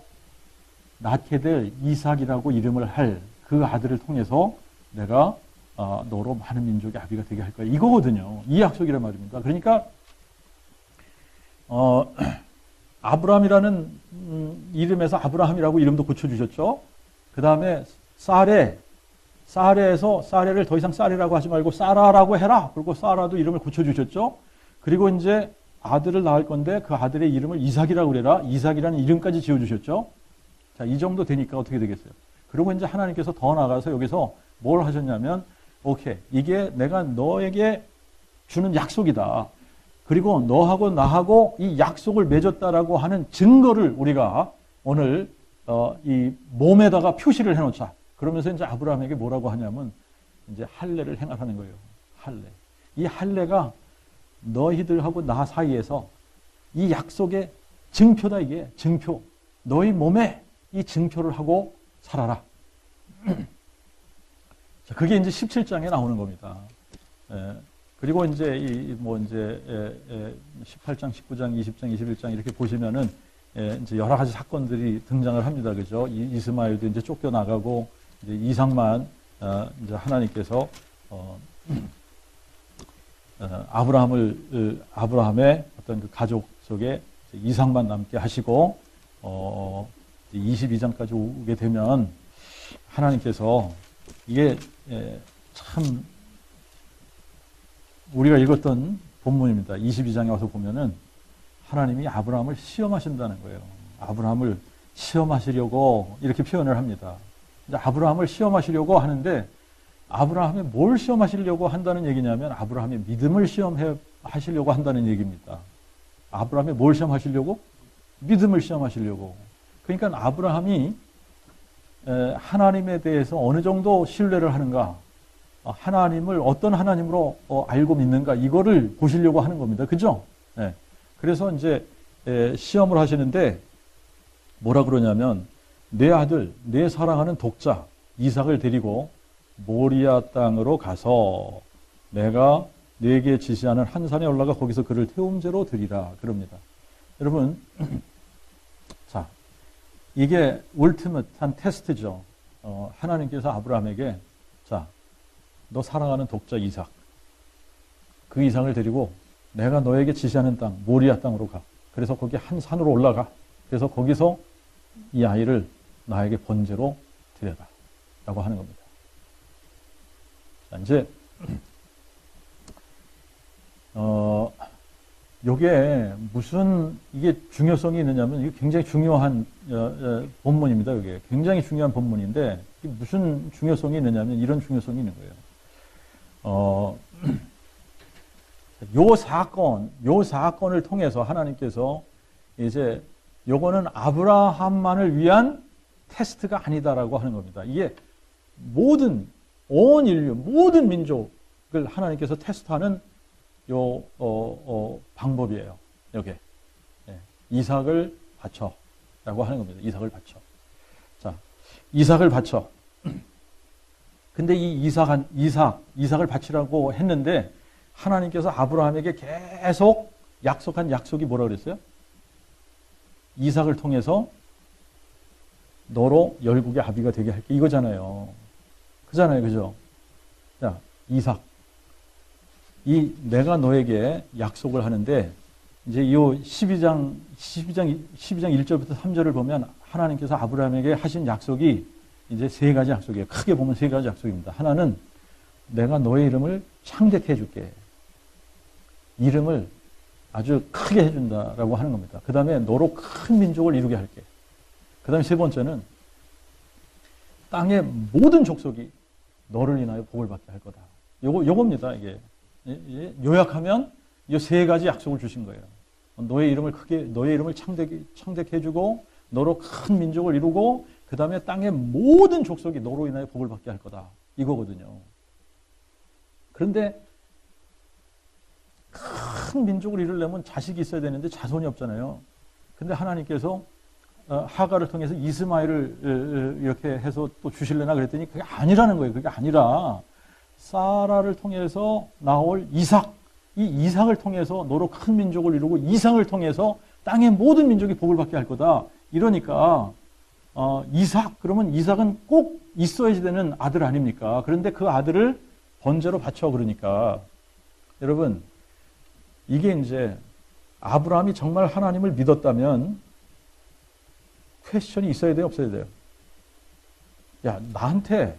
낳게 될 이삭이라고 이름을 할 그 아들을 통해서 내가 너로 많은 민족의 아비가 되게 할 거야. 이거거든요. 이 약속이란 말입니다. 그러니까 아브라함이라는 이름에서 아브라함이라고 이름도 고쳐주셨죠. 그 다음에 사레에서 사레를 더 이상 사레라고 하지 말고 사라라고 해라. 그리고 사라도 이름을 고쳐주셨죠. 그리고 이제 아들을 낳을 건데 그 아들의 이름을 이삭이라고 그래라. 이삭이라는 이름까지 지어주셨죠. 자, 이 정도 되니까 어떻게 되겠어요? 그리고 이제 하나님께서 더 나아가서 여기서 뭘 하셨냐면, 오케이, 이게 내가 너에게 주는 약속이다. 그리고 너하고 나하고 이 약속을 맺었다라고 하는 증거를 우리가 오늘 이 몸에다가 표시를 해놓자. 그러면서 이제 아브라함에게 뭐라고 하냐면 이제 할례를 행하라는 거예요. 할례. 이 할례가 너희들하고 나 사이에서 이 약속의 증표다. 이게 증표. 너희 몸에 이 증표를 하고 살아라. 자, 그게 이제 17장에 나오는 겁니다. 그리고 이제 18장, 19장, 20장, 21장 이렇게 보시면은 이제 여러 가지 사건들이 등장을 합니다. 그죠? 이스마엘도 이제 쫓겨나가고 이제 이삭만 이제 하나님께서 아브라함의 어떤 그 가족 속에 이삭만 남게 하시고 22장까지 오게 되면 하나님께서 이게 참 우리가 읽었던 본문입니다. 22장에 와서 보면은 하나님이 아브라함을 시험하신다는 거예요. 아브라함을 시험하시려고 이렇게 표현을 합니다. 아브라함을 시험하시려고 하는데 아브라함이 뭘 시험하시려고 한다는 얘기냐면 아브라함의 믿음을 시험하시려고 한다는 얘기입니다. 아브라함이 뭘 시험하시려고? 믿음을 시험하시려고. 그러니까 아브라함이 하나님에 대해서 어느 정도 신뢰를 하는가, 하나님을 어떤 하나님으로 알고 믿는가, 이거를 보시려고 하는 겁니다. 그죠? 네. 그래서 이제 시험을 하시는데 뭐라 그러냐면 내 아들, 내 사랑하는 독자 이삭을 데리고 모리아 땅으로 가서 내가 네게 지시하는 한 산에 올라가 거기서 그를 태움제로 드리라 그럽니다. 여러분, 자, 이게 울티밋한 테스트죠. 하나님께서 아브라함에게 자, 너 사랑하는 독자 이삭, 그 이삭을 데리고 내가 너에게 지시하는 땅 모리아 땅으로 가. 그래서 거기 한 산으로 올라가. 그래서 거기서 이 아이를 나에게 번제로 드려라 라고 하는 겁니다. 자, 이제 요게 무슨 이게 중요성이 있느냐면 이게 굉장히 중요한 본문입니다. 이게 굉장히 중요한 본문인데 무슨 중요성이 있느냐면 이런 중요성이 있는 거예요. 요 사건을 통해서 하나님께서 이제 요거는 아브라함만을 위한 테스트가 아니다라고 하는 겁니다. 이게 온 인류, 모든 민족을 하나님께서 테스트하는 방법이에요. 여기에. 네. 이삭을 바쳐라고 하는 겁니다. 이삭을 바쳐. 자, 이삭을 바쳐. 근데 이 이삭을 바치라고 했는데 하나님께서 아브라함에게 계속 약속한 약속이 뭐라 그랬어요? 이삭을 통해서 너로 열국의 아비가 되게 할게. 이거잖아요. 그잖아요. 그죠? 자, 이삭. 내가 너에게 약속을 하는데, 이제 이 12장 1절부터 3절을 보면 하나님께서 아브라함에게 하신 약속이 이제 세 가지 약속이에요. 크게 보면 세 가지 약속입니다. 하나는 내가 너의 이름을 창대케 해줄게. 이름을 아주 크게 해준다라고 하는 겁니다. 그 다음에 너로 큰 민족을 이루게 할게. 그 다음에 세 번째는 땅의 모든 족속이 너를 인하여 복을 받게 할 거다. 요겁니다, 이게. 요약하면 이 세 가지 약속을 주신 거예요. 너의 이름을 창대케 해주고, 너로 큰 민족을 이루고, 그 다음에 땅의 모든 족속이 너로 인하여 복을 받게 할 거다. 이거거든요. 그런데 큰 민족을 이루려면 자식이 있어야 되는데 자손이 없잖아요. 근데 하나님께서 하가를 통해서 이스마엘을 이렇게 해서 또 주실래나 그랬더니 그게 아니라는 거예요. 그게 아니라 사라를 통해서 나올 이삭, 이 이삭을 통해서 너로 큰 민족을 이루고 이삭을 통해서 땅의 모든 민족이 복을 받게 할 거다. 이러니까 이삭, 그러면 이삭은 꼭 있어야 되는 아들 아닙니까? 그런데 그 아들을 번제로 바쳐. 그러니까 여러분, 이게 이제 아브라함이 정말 하나님을 믿었다면 퀘스천이 있어야 돼요, 없어야 돼요? 야, 나한테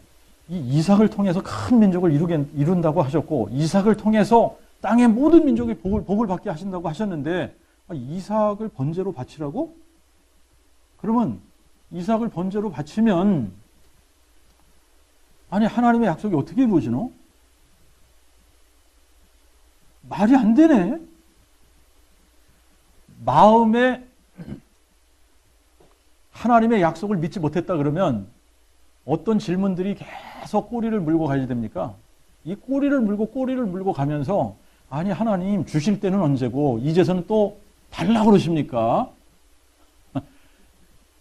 이 이삭을 통해서 큰 민족을 이룬다고 하셨고, 이삭을 통해서 땅의 모든 민족이 복을 받게 하신다고 하셨는데, 이삭을 번제로 바치라고? 그러면 이삭을 번제로 바치면, 아니, 하나님의 약속이 어떻게 이루어지노? 말이 안 되네. 마음에 하나님의 약속을 믿지 못했다 그러면 어떤 질문들이 계속 꼬리를 물고 가야 됩니까? 이 꼬리를 물고 가면서 아니 하나님 주실 때는 언제고 이제서는 또 달라고 그러십니까?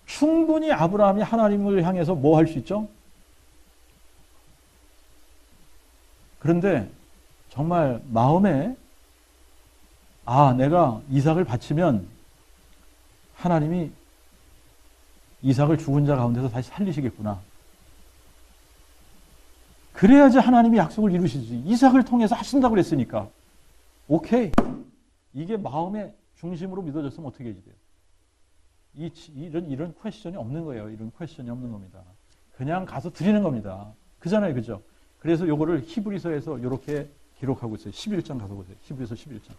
충분히 아브라함이 하나님을 향해서 뭐 할 수 있죠? 그런데 정말 마음에 내가 이삭을 바치면 하나님이 이삭을 죽은 자 가운데서 다시 살리시겠구나. 그래야지 하나님이 약속을 이루시지. 이삭을 통해서 하신다고 그랬으니까. 오케이. 이게 마음의 중심으로 믿어졌으면 어떻게 해야 돼요? 이런 퀘스천이 없는 거예요. 이런 퀘스천이 없는 겁니다. 그냥 가서 드리는 겁니다. 그잖아요. 그죠? 그래서 요거를 히브리서에서 이렇게 기록하고 있어요. 11장 가서 보세요. 히브리서 11장.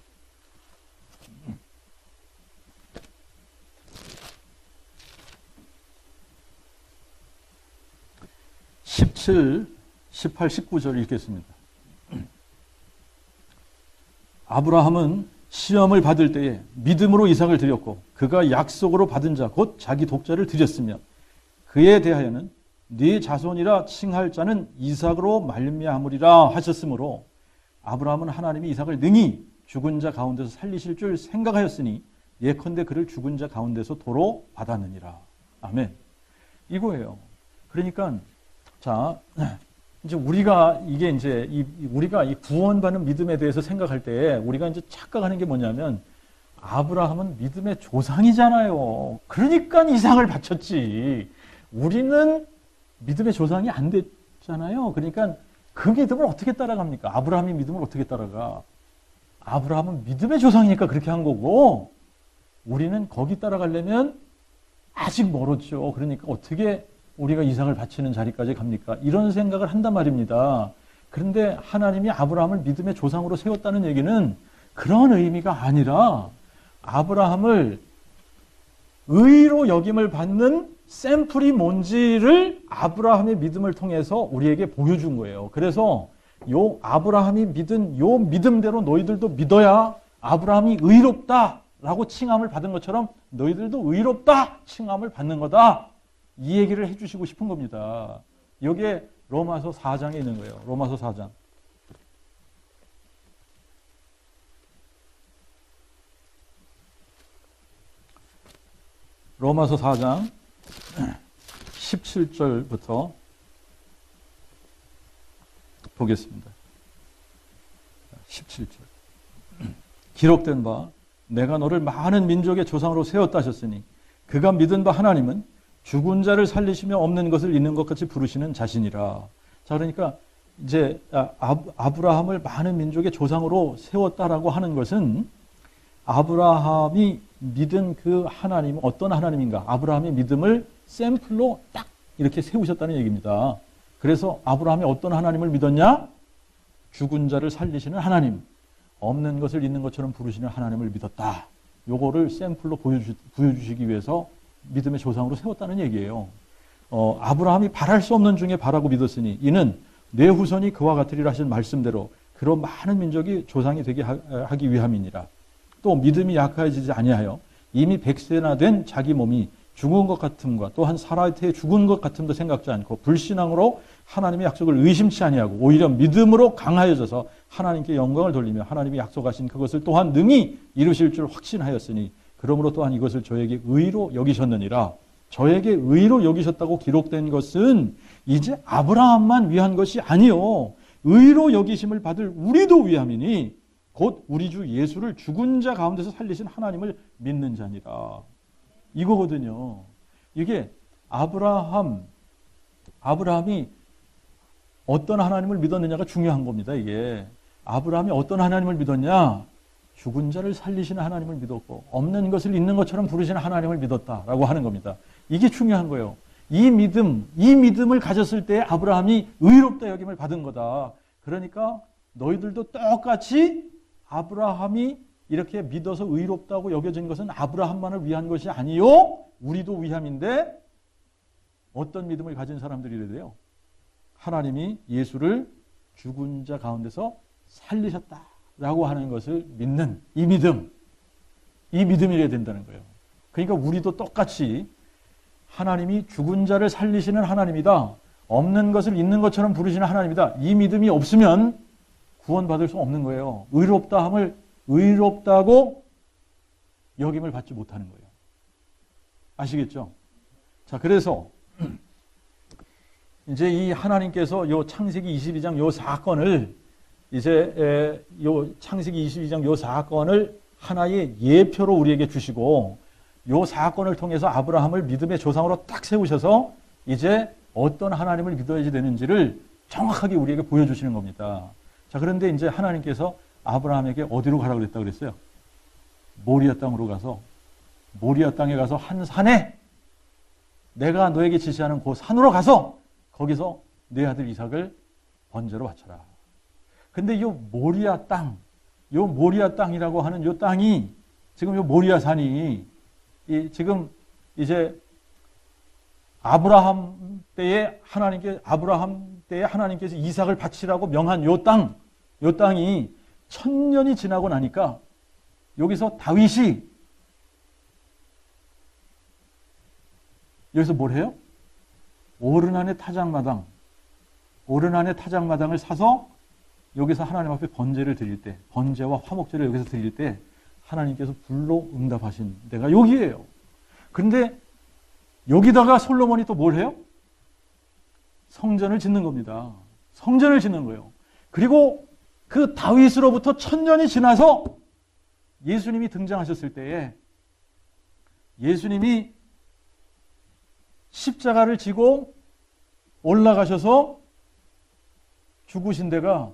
17, 18, 19절 읽겠습니다. 아브라함은 시험을 받을 때에 믿음으로 이삭을 드렸고 그가 약속으로 받은 자 곧 자기 독자를 드렸으며 그에 대하여는 네 자손이라 칭할 자는 이삭으로 말미암으리라 하셨으므로 아브라함은 하나님이 이삭을 능히 죽은 자 가운데서 살리실 줄 생각하였으니 예컨대 그를 죽은 자 가운데서 도로 받았느니라. 아멘. 이거예요. 그러니까 자 이제 우리가 우리가 이 구원받는 믿음에 대해서 생각할 때 우리가 이제 착각하는 게 뭐냐면 아브라함은 믿음의 조상이잖아요. 그러니까 이삭을 바쳤지. 우리는 믿음의 조상이 안 됐잖아요. 그러니까 그 믿음을 어떻게 따라갑니까? 아브라함의 믿음을 어떻게 따라가? 아브라함은 믿음의 조상이니까 그렇게 한 거고 우리는 거기 따라가려면 아직 멀었죠. 그러니까 어떻게 우리가 이삭을 바치는 자리까지 갑니까? 이런 생각을 한단 말입니다. 그런데 하나님이 아브라함을 믿음의 조상으로 세웠다는 얘기는 그런 의미가 아니라 아브라함을 의로 여김을 받는 샘플이 뭔지를 아브라함의 믿음을 통해서 우리에게 보여준 거예요. 그래서 요 아브라함이 믿은 요 믿음대로 너희들도 믿어야 아브라함이 의롭다라고 칭함을 받은 것처럼 너희들도 의롭다 칭함을 받는 거다. 이 얘기를 해주시고 싶은 겁니다. 여기에 로마서 4장에 있는 거예요. 로마서 4장. 로마서 4장 17절부터 보겠습니다. 17절. 기록된 바 내가 너를 많은 민족의 조상으로 세웠다 하셨으니 그가 믿은 바 하나님은 죽은 자를 살리시며 없는 것을 있는 것 같이 부르시는 자신이라. 자, 그러니까 이제 아브라함을 많은 민족의 조상으로 세웠다라고 하는 것은 아브라함이 믿은 그 하나님은 어떤 하나님인가? 아브라함의 믿음을 샘플로 딱 이렇게 세우셨다는 얘기입니다. 그래서 아브라함이 어떤 하나님을 믿었냐? 죽은 자를 살리시는 하나님, 없는 것을 있는 것처럼 부르시는 하나님을 믿었다. 요거를 샘플로 보여주시기 위해서 믿음의 조상으로 세웠다는 얘기예요. 아브라함이 바랄 수 없는 중에 바라고 믿었으니 이는 내 후손이 그와 같으리라 하신 말씀대로 그런 많은 민족이 조상이 되게 하기 위함이니라. 또 믿음이 약해지지 아니하여 이미 100세나 된 자기 몸이 죽은 것 같음과 또한 사라의 태에 죽은 것 같음도 생각지 않고 불신앙으로 하나님의 약속을 의심치 아니하고 오히려 믿음으로 강하여져서 하나님께 영광을 돌리며 하나님이 약속하신 그것을 또한 능히 이루실 줄 확신하였으니 그러므로 또한 이것을 저에게 의로 여기셨느니라. 저에게 의로 여기셨다고 기록된 것은 이제 아브라함만 위한 것이 아니요 의로 여기심을 받을 우리도 위함이니 곧 우리 주 예수를 죽은 자 가운데서 살리신 하나님을 믿는 자니라. 이거거든요. 이게 아브라함이 어떤 하나님을 믿었느냐가 중요한 겁니다. 이게 아브라함이 어떤 하나님을 믿었냐? 죽은 자를 살리시는 하나님을 믿었고 없는 것을 있는 것처럼 부르시는 하나님을 믿었다라고 하는 겁니다. 이게 중요한 거예요. 이 믿음을 가졌을 때 아브라함이 의롭다 여김을 받은 거다. 그러니까 너희들도 똑같이 아브라함이 이렇게 믿어서 의롭다고 여겨진 것은 아브라함만을 위한 것이 아니요 우리도 위함인데 어떤 믿음을 가진 사람들이 돼요? 하나님이 예수를 죽은 자 가운데서 살리셨다라고 하는 것을 믿는 이 믿음이래야 된다는 거예요. 그러니까 우리도 똑같이 하나님이 죽은 자를 살리시는 하나님이다. 없는 것을 있는 것처럼 부르시는 하나님이다. 이 믿음이 없으면 구원받을 수 없는 거예요. 의롭다고 여김을 받지 못하는 거예요. 아시겠죠? 자, 그래서 이제 이 하나님께서 요 창세기 22장 요 사건을 이제 요 창세기 22장 요 사건을 하나의 예표로 우리에게 주시고 요 사건을 통해서 아브라함을 믿음의 조상으로 딱 세우셔서 이제 어떤 하나님을 믿어야지 되는지를 정확하게 우리에게 보여주시는 겁니다. 자, 그런데 이제 하나님께서 아브라함에게 어디로 가라고 그랬다 그랬어요? 모리아 땅으로 가서 모리아 땅에 가서 한 산에 내가 너에게 지시하는 그 산으로 가서 거기서 내 아들 이삭을 번제로 바쳐라. 근데 요 모리아 땅이라고 하는 요 땅이 지금 요 모리아 산이 지금 이제 아브라함 때에 하나님께서 이삭을 바치라고 명한 요 땅이 1000년이 지나고 나니까 여기서 다윗이 여기서 뭘 해요? 오르난의 타작마당을 사서 여기서 하나님 앞에 번제를 드릴 때, 번제와 화목제를 여기서 드릴 때 하나님께서 불로 응답하신 데가 여기예요. 그런데 여기다가 솔로몬이 또 뭘 해요? 성전을 짓는 겁니다. 성전을 짓는 거예요. 그리고 그 다윗으로부터 1000년이 지나서 예수님이 등장하셨을 때에 예수님이 십자가를 지고 올라가셔서 죽으신 데가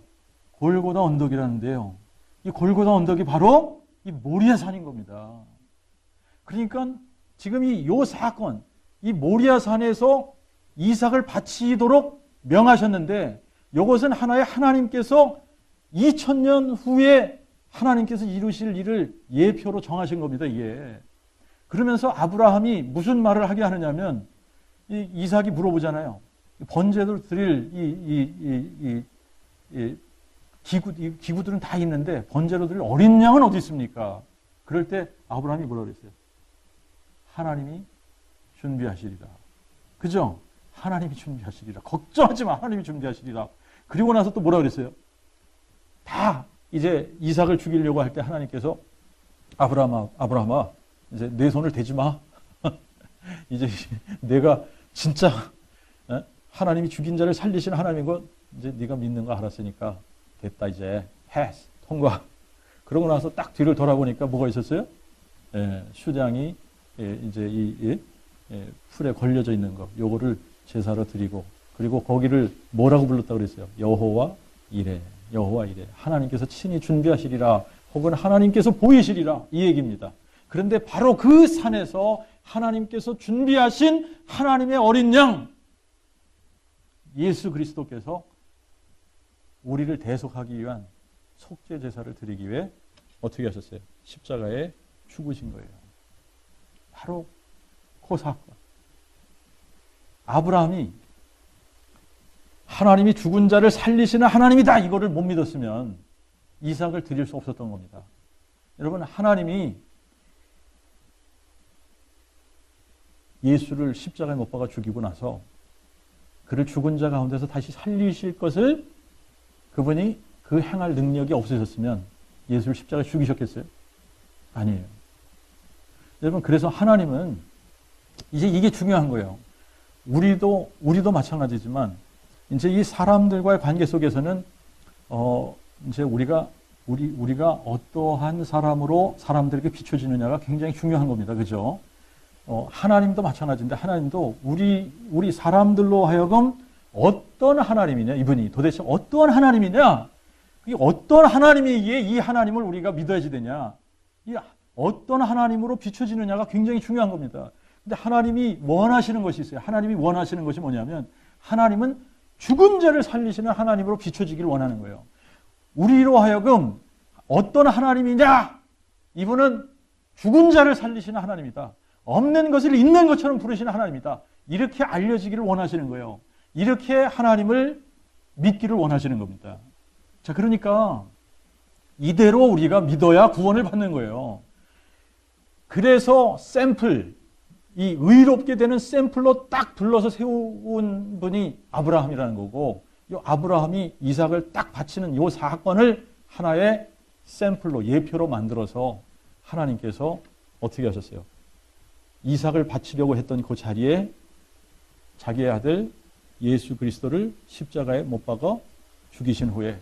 골고다 언덕이라는데요. 이 골고다 언덕이 바로 이 모리아 산인 겁니다. 그러니까 지금 요 사건, 이 모리아 산에서 이삭을 바치도록 명하셨는데 이것은 하나의 하나님께서 2000년 후에 하나님께서 이루실 일을 예표로 정하신 겁니다. 이게. 그러면서 아브라함이 무슨 말을 하게 하느냐면 이삭이 물어보잖아요. 번제를 드릴 기구들은 다 있는데 번제로 드릴 어린 양은 어디 있습니까? 그럴 때 아브라함이 뭐라고 그랬어요? 하나님이 준비하시리라. 그죠? 하나님이 준비하시리라. 걱정하지 마. 하나님이 준비하시리라. 그리고 나서 또 뭐라고 그랬어요? 다 이제 이삭을 죽이려고 할 때 하나님께서 아브라함아 이제 내 손을 대지 마. 이제 내가 진짜 하나님이 죽인 자를 살리시는 하나님인 거 이제 네가 믿는 거 알았으니까 됐다 이제 통과. 그러고 나서 딱 뒤를 돌아보니까 뭐가 있었어요? 수장이 이제 풀에 걸려져 있는 거 요거를 제사로 드리고 그리고 거기를 뭐라고 불렀다고 그랬어요? 여호와 이레. 하나님께서 친히 준비하시리라 혹은 하나님께서 보이시리라 이 얘기입니다. 그런데 바로 그 산에서 하나님께서 준비하신 하나님의 어린 양 예수 그리스도께서 우리를 대속하기 위한 속죄 제사를 드리기 위해 어떻게 하셨어요? 십자가에 죽으신 거예요. 바로 그 사건. 아브라함이 하나님이 죽은 자를 살리시는 하나님이다 이거를 못 믿었으면 이삭을 드릴 수 없었던 겁니다. 여러분 하나님이 예수를 십자가에 못 박아 죽이고 나서 그를 죽은 자 가운데서 다시 살리실 것을 그분이 그 행할 능력이 없으셨으면 예수를 십자가에 죽이셨겠어요? 아니에요. 여러분 그래서 하나님은 이제 이게 중요한 거예요. 우리도 마찬가지지만 이제 이 사람들과의 관계 속에서는 이제 우리가 어떠한 사람으로 사람들에게 비춰지느냐가 굉장히 중요한 겁니다. 그죠? 하나님도 마찬가지인데 하나님도 우리 사람들로 하여금 어떤 하나님이냐 이분이 도대체 어떠한 하나님이냐 이 어떤 하나님이기에 이 하나님을 우리가 믿어야지 되냐 이 어떤 하나님으로 비춰지느냐가 굉장히 중요한 겁니다. 근데 하나님이 원하시는 것이 있어요. 하나님이 원하시는 것이 뭐냐면 하나님은 죽은 자를 살리시는 하나님으로 비춰지기를 원하는 거예요. 우리로 하여금 어떤 하나님이냐 이분은 죽은 자를 살리시는 하나님이다. 없는 것을 있는 것처럼 부르시는 하나님이다. 이렇게 알려지기를 원하시는 거예요. 이렇게 하나님을 믿기를 원하시는 겁니다. 자, 그러니까 이대로 우리가 믿어야 구원을 받는 거예요. 그래서 이 의롭게 되는 샘플로 딱 불러서 세운 분이 아브라함이라는 거고, 이 아브라함이 이삭을 딱 바치는 이 사건을 하나의 샘플로, 예표로 만들어서 하나님께서 어떻게 하셨어요? 이삭을 바치려고 했던 그 자리에 자기의 아들 예수 그리스도를 십자가에 못 박아 죽이신 후에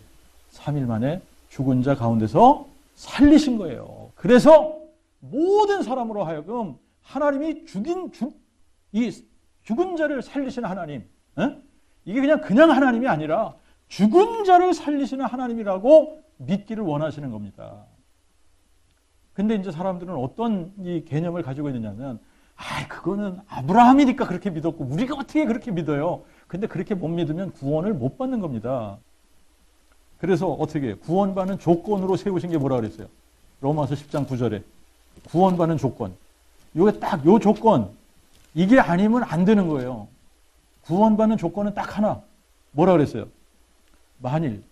3일 만에 죽은 자 가운데서 살리신 거예요. 그래서 모든 사람으로 하여금 하나님이 죽은 자를 살리시는 하나님, 이게 그냥 하나님이 아니라 죽은 자를 살리시는 하나님이라고 믿기를 원하시는 겁니다. 근데 이제 사람들은 어떤 이 개념을 가지고 있느냐면, 그거는 아브라함이니까 그렇게 믿었고 우리가 어떻게 그렇게 믿어요? 근데 그렇게 못 믿으면 구원을 못 받는 겁니다. 그래서 어떻게 구원받는 조건으로 세우신 게 뭐라 그랬어요? 로마서 10장 9절에 구원받는 조건. 요게 딱 요 조건. 이게 아니면 안 되는 거예요. 구원받는 조건은 딱 하나. 뭐라 그랬어요? 만일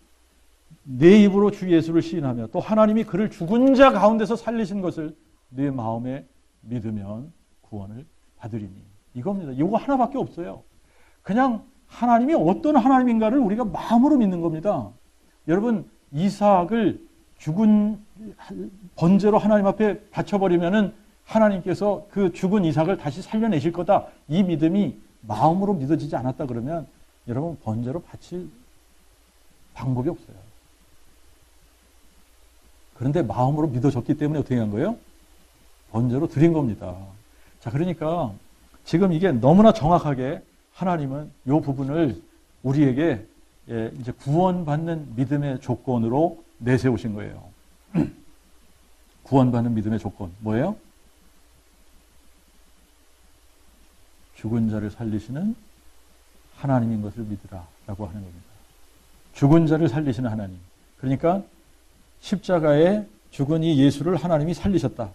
내 입으로 주 예수를 시인하며 또 하나님이 그를 죽은 자 가운데서 살리신 것을 내 마음에 믿으면 구원을 받으리니. 이겁니다. 이거 하나밖에 없어요. 그냥 하나님이 어떤 하나님인가를 우리가 마음으로 믿는 겁니다. 여러분, 이삭을 죽은 번제로 하나님 앞에 바쳐버리면은 하나님께서 그 죽은 이삭을 다시 살려내실 거다. 이 믿음이 마음으로 믿어지지 않았다 그러면 여러분 번제로 바칠 방법이 없어요. 그런데 마음으로 믿어졌기 때문에 어떻게 한 거예요? 번제로 드린 겁니다. 자, 그러니까 지금 이게 너무나 정확하게 하나님은 이 부분을 우리에게 이제 구원받는 믿음의 조건으로 내세우신 거예요. 구원받는 믿음의 조건 뭐예요? 죽은 자를 살리시는 하나님인 것을 믿으라라고 하는 겁니다. 죽은 자를 살리시는 하나님. 그러니까 십자가에 죽은 이 예수를 하나님이 살리셨다.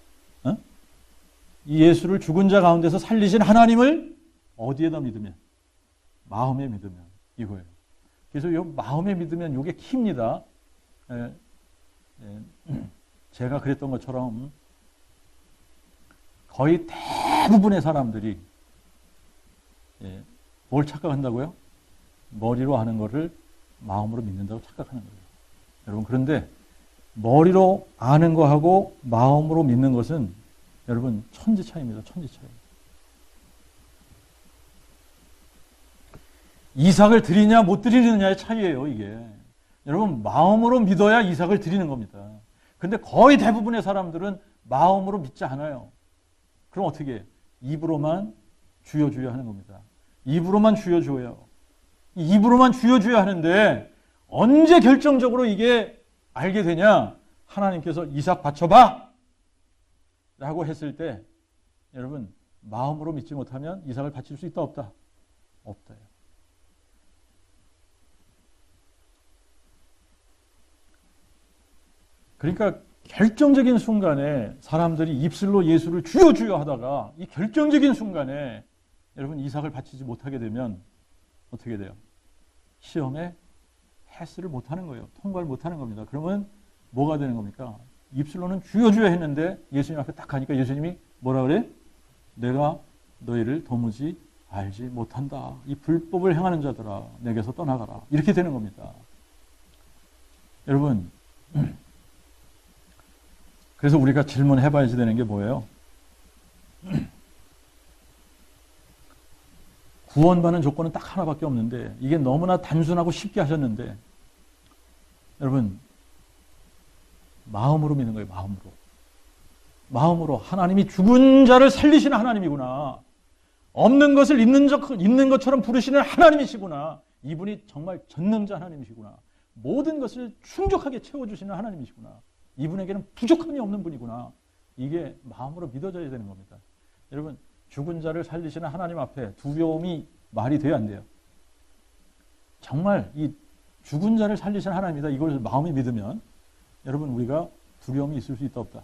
이 예수를 죽은 자 가운데서 살리신 하나님을 어디에다 믿으면? 마음에 믿으면 이거예요. 그래서 이 마음에 믿으면 이게 키입니다. 제가 그랬던 것처럼 거의 대부분의 사람들이 뭘 착각한다고요? 머리로 하는 거를 마음으로 믿는다고 착각하는 거예요. 여러분, 그런데 머리로 아는 거하고 마음으로 믿는 것은 여러분 천지 차이입니다. 천지 차이. 이삭을 드리냐 못 드리느냐의 차이예요, 이게. 여러분, 마음으로 믿어야 이삭을 드리는 겁니다. 근데 거의 대부분의 사람들은 마음으로 믿지 않아요. 그럼 어떻게 해요? 입으로만 주여 주여 하는 겁니다. 입으로만 주여 주여요. 입으로만 주여 주여 하는데 언제 결정적으로 이게 알게 되냐? 하나님께서 이삭 바쳐봐! 라고 했을 때 여러분 마음으로 믿지 못하면 이삭을 바칠 수 있다 없다? 없다요. 그러니까 결정적인 순간에 사람들이 입술로 예수를 주여 주여 하다가 이 결정적인 순간에 여러분 이삭을 바치지 못하게 되면 어떻게 돼요? 시험에 패스를 못하는 거예요. 통과를 못하는 겁니다. 그러면 뭐가 되는 겁니까? 입술로는 주여 주여 했는데 예수님 앞에 딱 가니까 예수님이 뭐라 그래? 내가 너희를 도무지 알지 못한다. 이 불법을 행하는 자들아 내게서 떠나가라. 이렇게 되는 겁니다. 여러분, 그래서 우리가 질문해 봐야지 되는 게 뭐예요? 구원받는 조건은 딱 하나밖에 없는데 이게 너무나 단순하고 쉽게 하셨는데 여러분 마음으로 믿는 거예요. 마음으로. 마음으로 하나님이 죽은 자를 살리시는 하나님이구나. 없는 것을 있는 것처럼 부르시는 하나님이시구나. 이분이 정말 전능자 하나님이시구나. 모든 것을 충족하게 채워주시는 하나님이시구나. 이분에게는 부족함이 없는 분이구나. 이게 마음으로 믿어져야 되는 겁니다. 여러분, 죽은 자를 살리시는 하나님 앞에 두려움이 말이 돼야 안 돼요. 정말 이 죽은 자를 살리시는 하나님이다. 이걸 마음에 믿으면 여러분 우리가 두려움이 있을 수 있다 없다?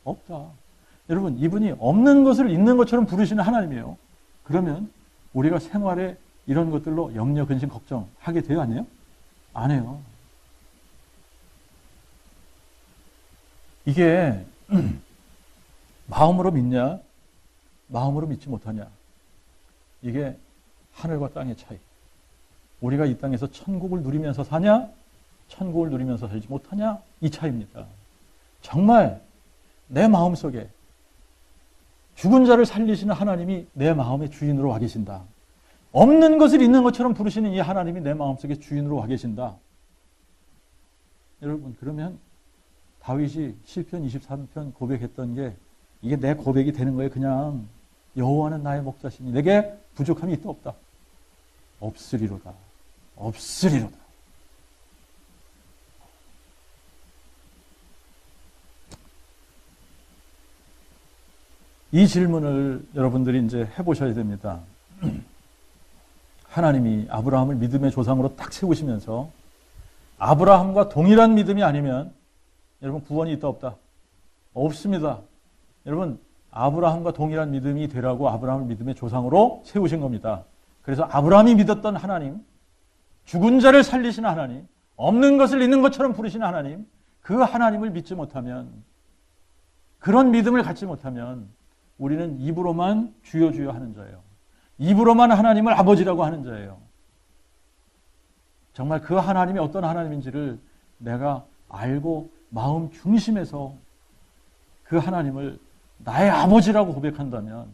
없다. 여러분 이분이 없는 것을 있는 것처럼 부르시는 하나님이에요. 그러면 우리가 생활에 이런 것들로 염려, 근심, 걱정하게 돼요? 안 해요? 안 해요. 이게 마음으로 믿냐? 마음으로 믿지 못하냐? 이게 하늘과 땅의 차이. 우리가 이 땅에서 천국을 누리면서 사냐? 천국을 누리면서 살지 못하냐? 이 차이입니다. 정말 내 마음속에 죽은 자를 살리시는 하나님이 내 마음의 주인으로 와 계신다. 없는 것을 있는 것처럼 부르시는 이 하나님이 내 마음속에 주인으로 와 계신다. 여러분, 그러면 다윗이 시편 23편 고백했던 게 이게 내 고백이 되는 거예요. 그냥 여호와는 나의 목자시니 내게 부족함이 있다 없다? 없으리로다. 없으리로다. 이 질문을 여러분들이 이제 해보셔야 됩니다. 하나님이 아브라함을 믿음의 조상으로 딱 세우시면서 아브라함과 동일한 믿음이 아니면 여러분 구원이 있다 없다? 없습니다. 여러분 아브라함과 동일한 믿음이 되라고 아브라함을 믿음의 조상으로 세우신 겁니다. 그래서 아브라함이 믿었던 하나님, 죽은 자를 살리시는 하나님, 없는 것을 있는 것처럼 부르시는 하나님, 그 하나님을 믿지 못하면, 그런 믿음을 갖지 못하면 우리는 입으로만 주여 주여 하는 자예요. 입으로만 하나님을 아버지라고 하는 자예요. 정말 그 하나님이 어떤 하나님인지를 내가 알고 마음 중심에서 그 하나님을 나의 아버지라고 고백한다면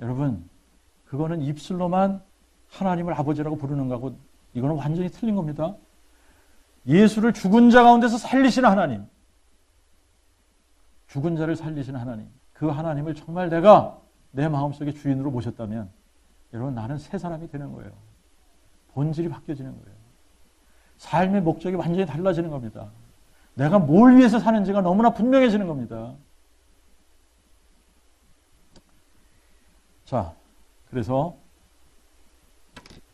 여러분 그거는 입술로만 하나님을 아버지라고 부르는 거하고 이거는 완전히 틀린 겁니다. 예수를 죽은 자 가운데서 살리시는 하나님, 죽은 자를 살리시는 하나님, 그 하나님을 정말 내가 내 마음속에 주인으로 모셨다면 여러분 나는 새 사람이 되는 거예요. 본질이 바뀌어지는 거예요. 삶의 목적이 완전히 달라지는 겁니다. 내가 뭘 위해서 사는지가 너무나 분명해지는 겁니다. 자, 그래서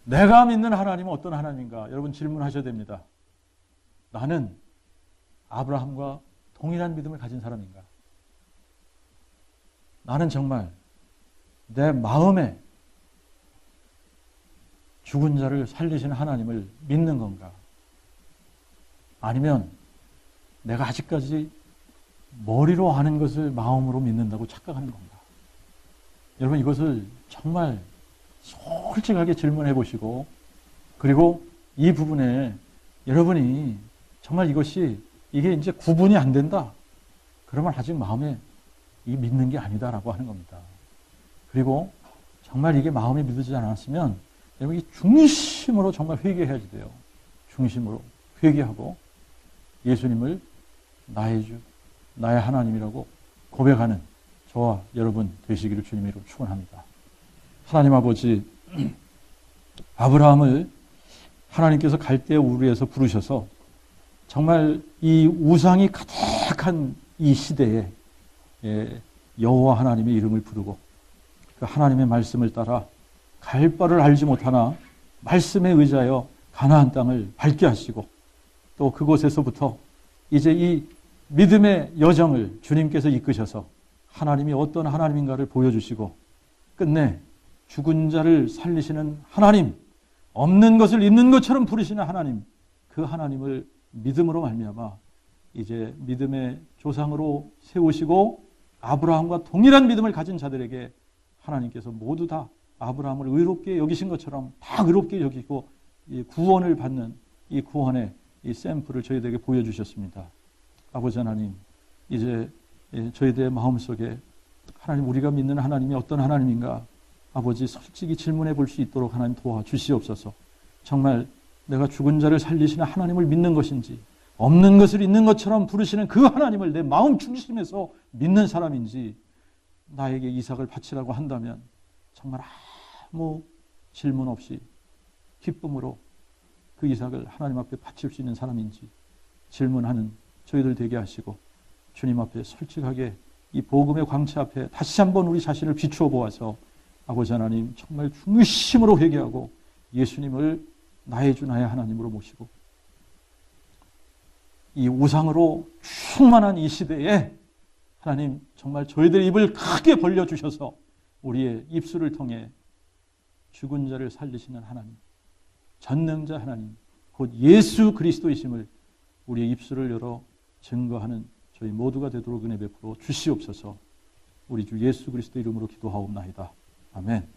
내가 믿는 하나님은 어떤 하나님인가? 여러분 질문하셔야 됩니다. 나는 아브라함과 동일한 믿음을 가진 사람인가? 나는 정말 내 마음에 죽은 자를 살리시는 하나님을 믿는 건가? 아니면 내가 아직까지 머리로 아는 것을 마음으로 믿는다고 착각하는 건가? 여러분 이것을 정말 솔직하게 질문해 보시고 그리고 이 부분에 여러분이 정말 이게 이제 구분이 안 된다. 그러면 아직 마음에 이 믿는 게 아니다라고 하는 겁니다. 그리고 정말 이게 마음에 믿어지지 않았으면 여러분 이 중심으로 정말 회개해야 돼요. 중심으로 회개하고 예수님을 나의 주, 나의 하나님이라고 고백하는 저와 여러분 되시기를 주님의 이름으로 축원합니다. 하나님 아버지, 아브라함을 하나님께서 갈대아 우르에서 부르셔서 정말 이 우상이 가득한 이 시대에 여호와 하나님의 이름을 부르고 그 하나님의 말씀을 따라 갈 바를 알지 못하나 말씀에 의지하여 가나안 땅을 밟게 하시고 또 그곳에서부터 이제 이 믿음의 여정을 주님께서 이끄셔서 하나님이 어떤 하나님인가를 보여주시고 끝내 죽은 자를 살리시는 하나님, 없는 것을 있는 것처럼 부르시는 하나님, 그 하나님을 믿음으로 말미암아 이제 믿음의 조상으로 세우시고 아브라함과 동일한 믿음을 가진 자들에게 하나님께서 모두 다 아브라함을 의롭게 여기신 것처럼 다 의롭게 여기고 이 구원을 받는 이 구원의 이 샘플을 저희들에게 보여주셨습니다. 아버지 하나님, 이제 저희들의 마음속에 하나님 우리가 믿는 하나님이 어떤 하나님인가 아버지 솔직히 질문해 볼 수 있도록 하나님 도와주시옵소서. 정말 내가 죽은 자를 살리시는 하나님을 믿는 것인지 없는 것을 있는 것처럼 부르시는 그 하나님을 내 마음 중심에서 믿는 사람인지 나에게 이삭을 바치라고 한다면 정말 아무 질문 없이 기쁨으로 그 이삭을 하나님 앞에 바칠 수 있는 사람인지 질문하는 저희들 되게 하시고 주님 앞에 솔직하게 이 복음의 광채 앞에 다시 한번 우리 자신을 비추어 보아서 아버지 하나님 정말 중심으로 회개하고 예수님을 나의 주 나의 하나님으로 모시고 이 우상으로 충만한 이 시대에 하나님 정말 저희들 입을 크게 벌려주셔서 우리의 입술을 통해 죽은 자를 살리시는 하나님, 전능자 하나님, 곧 예수 그리스도이심을 우리의 입술을 열어 증거하는 저희 모두가 되도록 은혜 베풀어 주시옵소서. 우리 주 예수 그리스도 이름으로 기도하옵나이다. 아멘.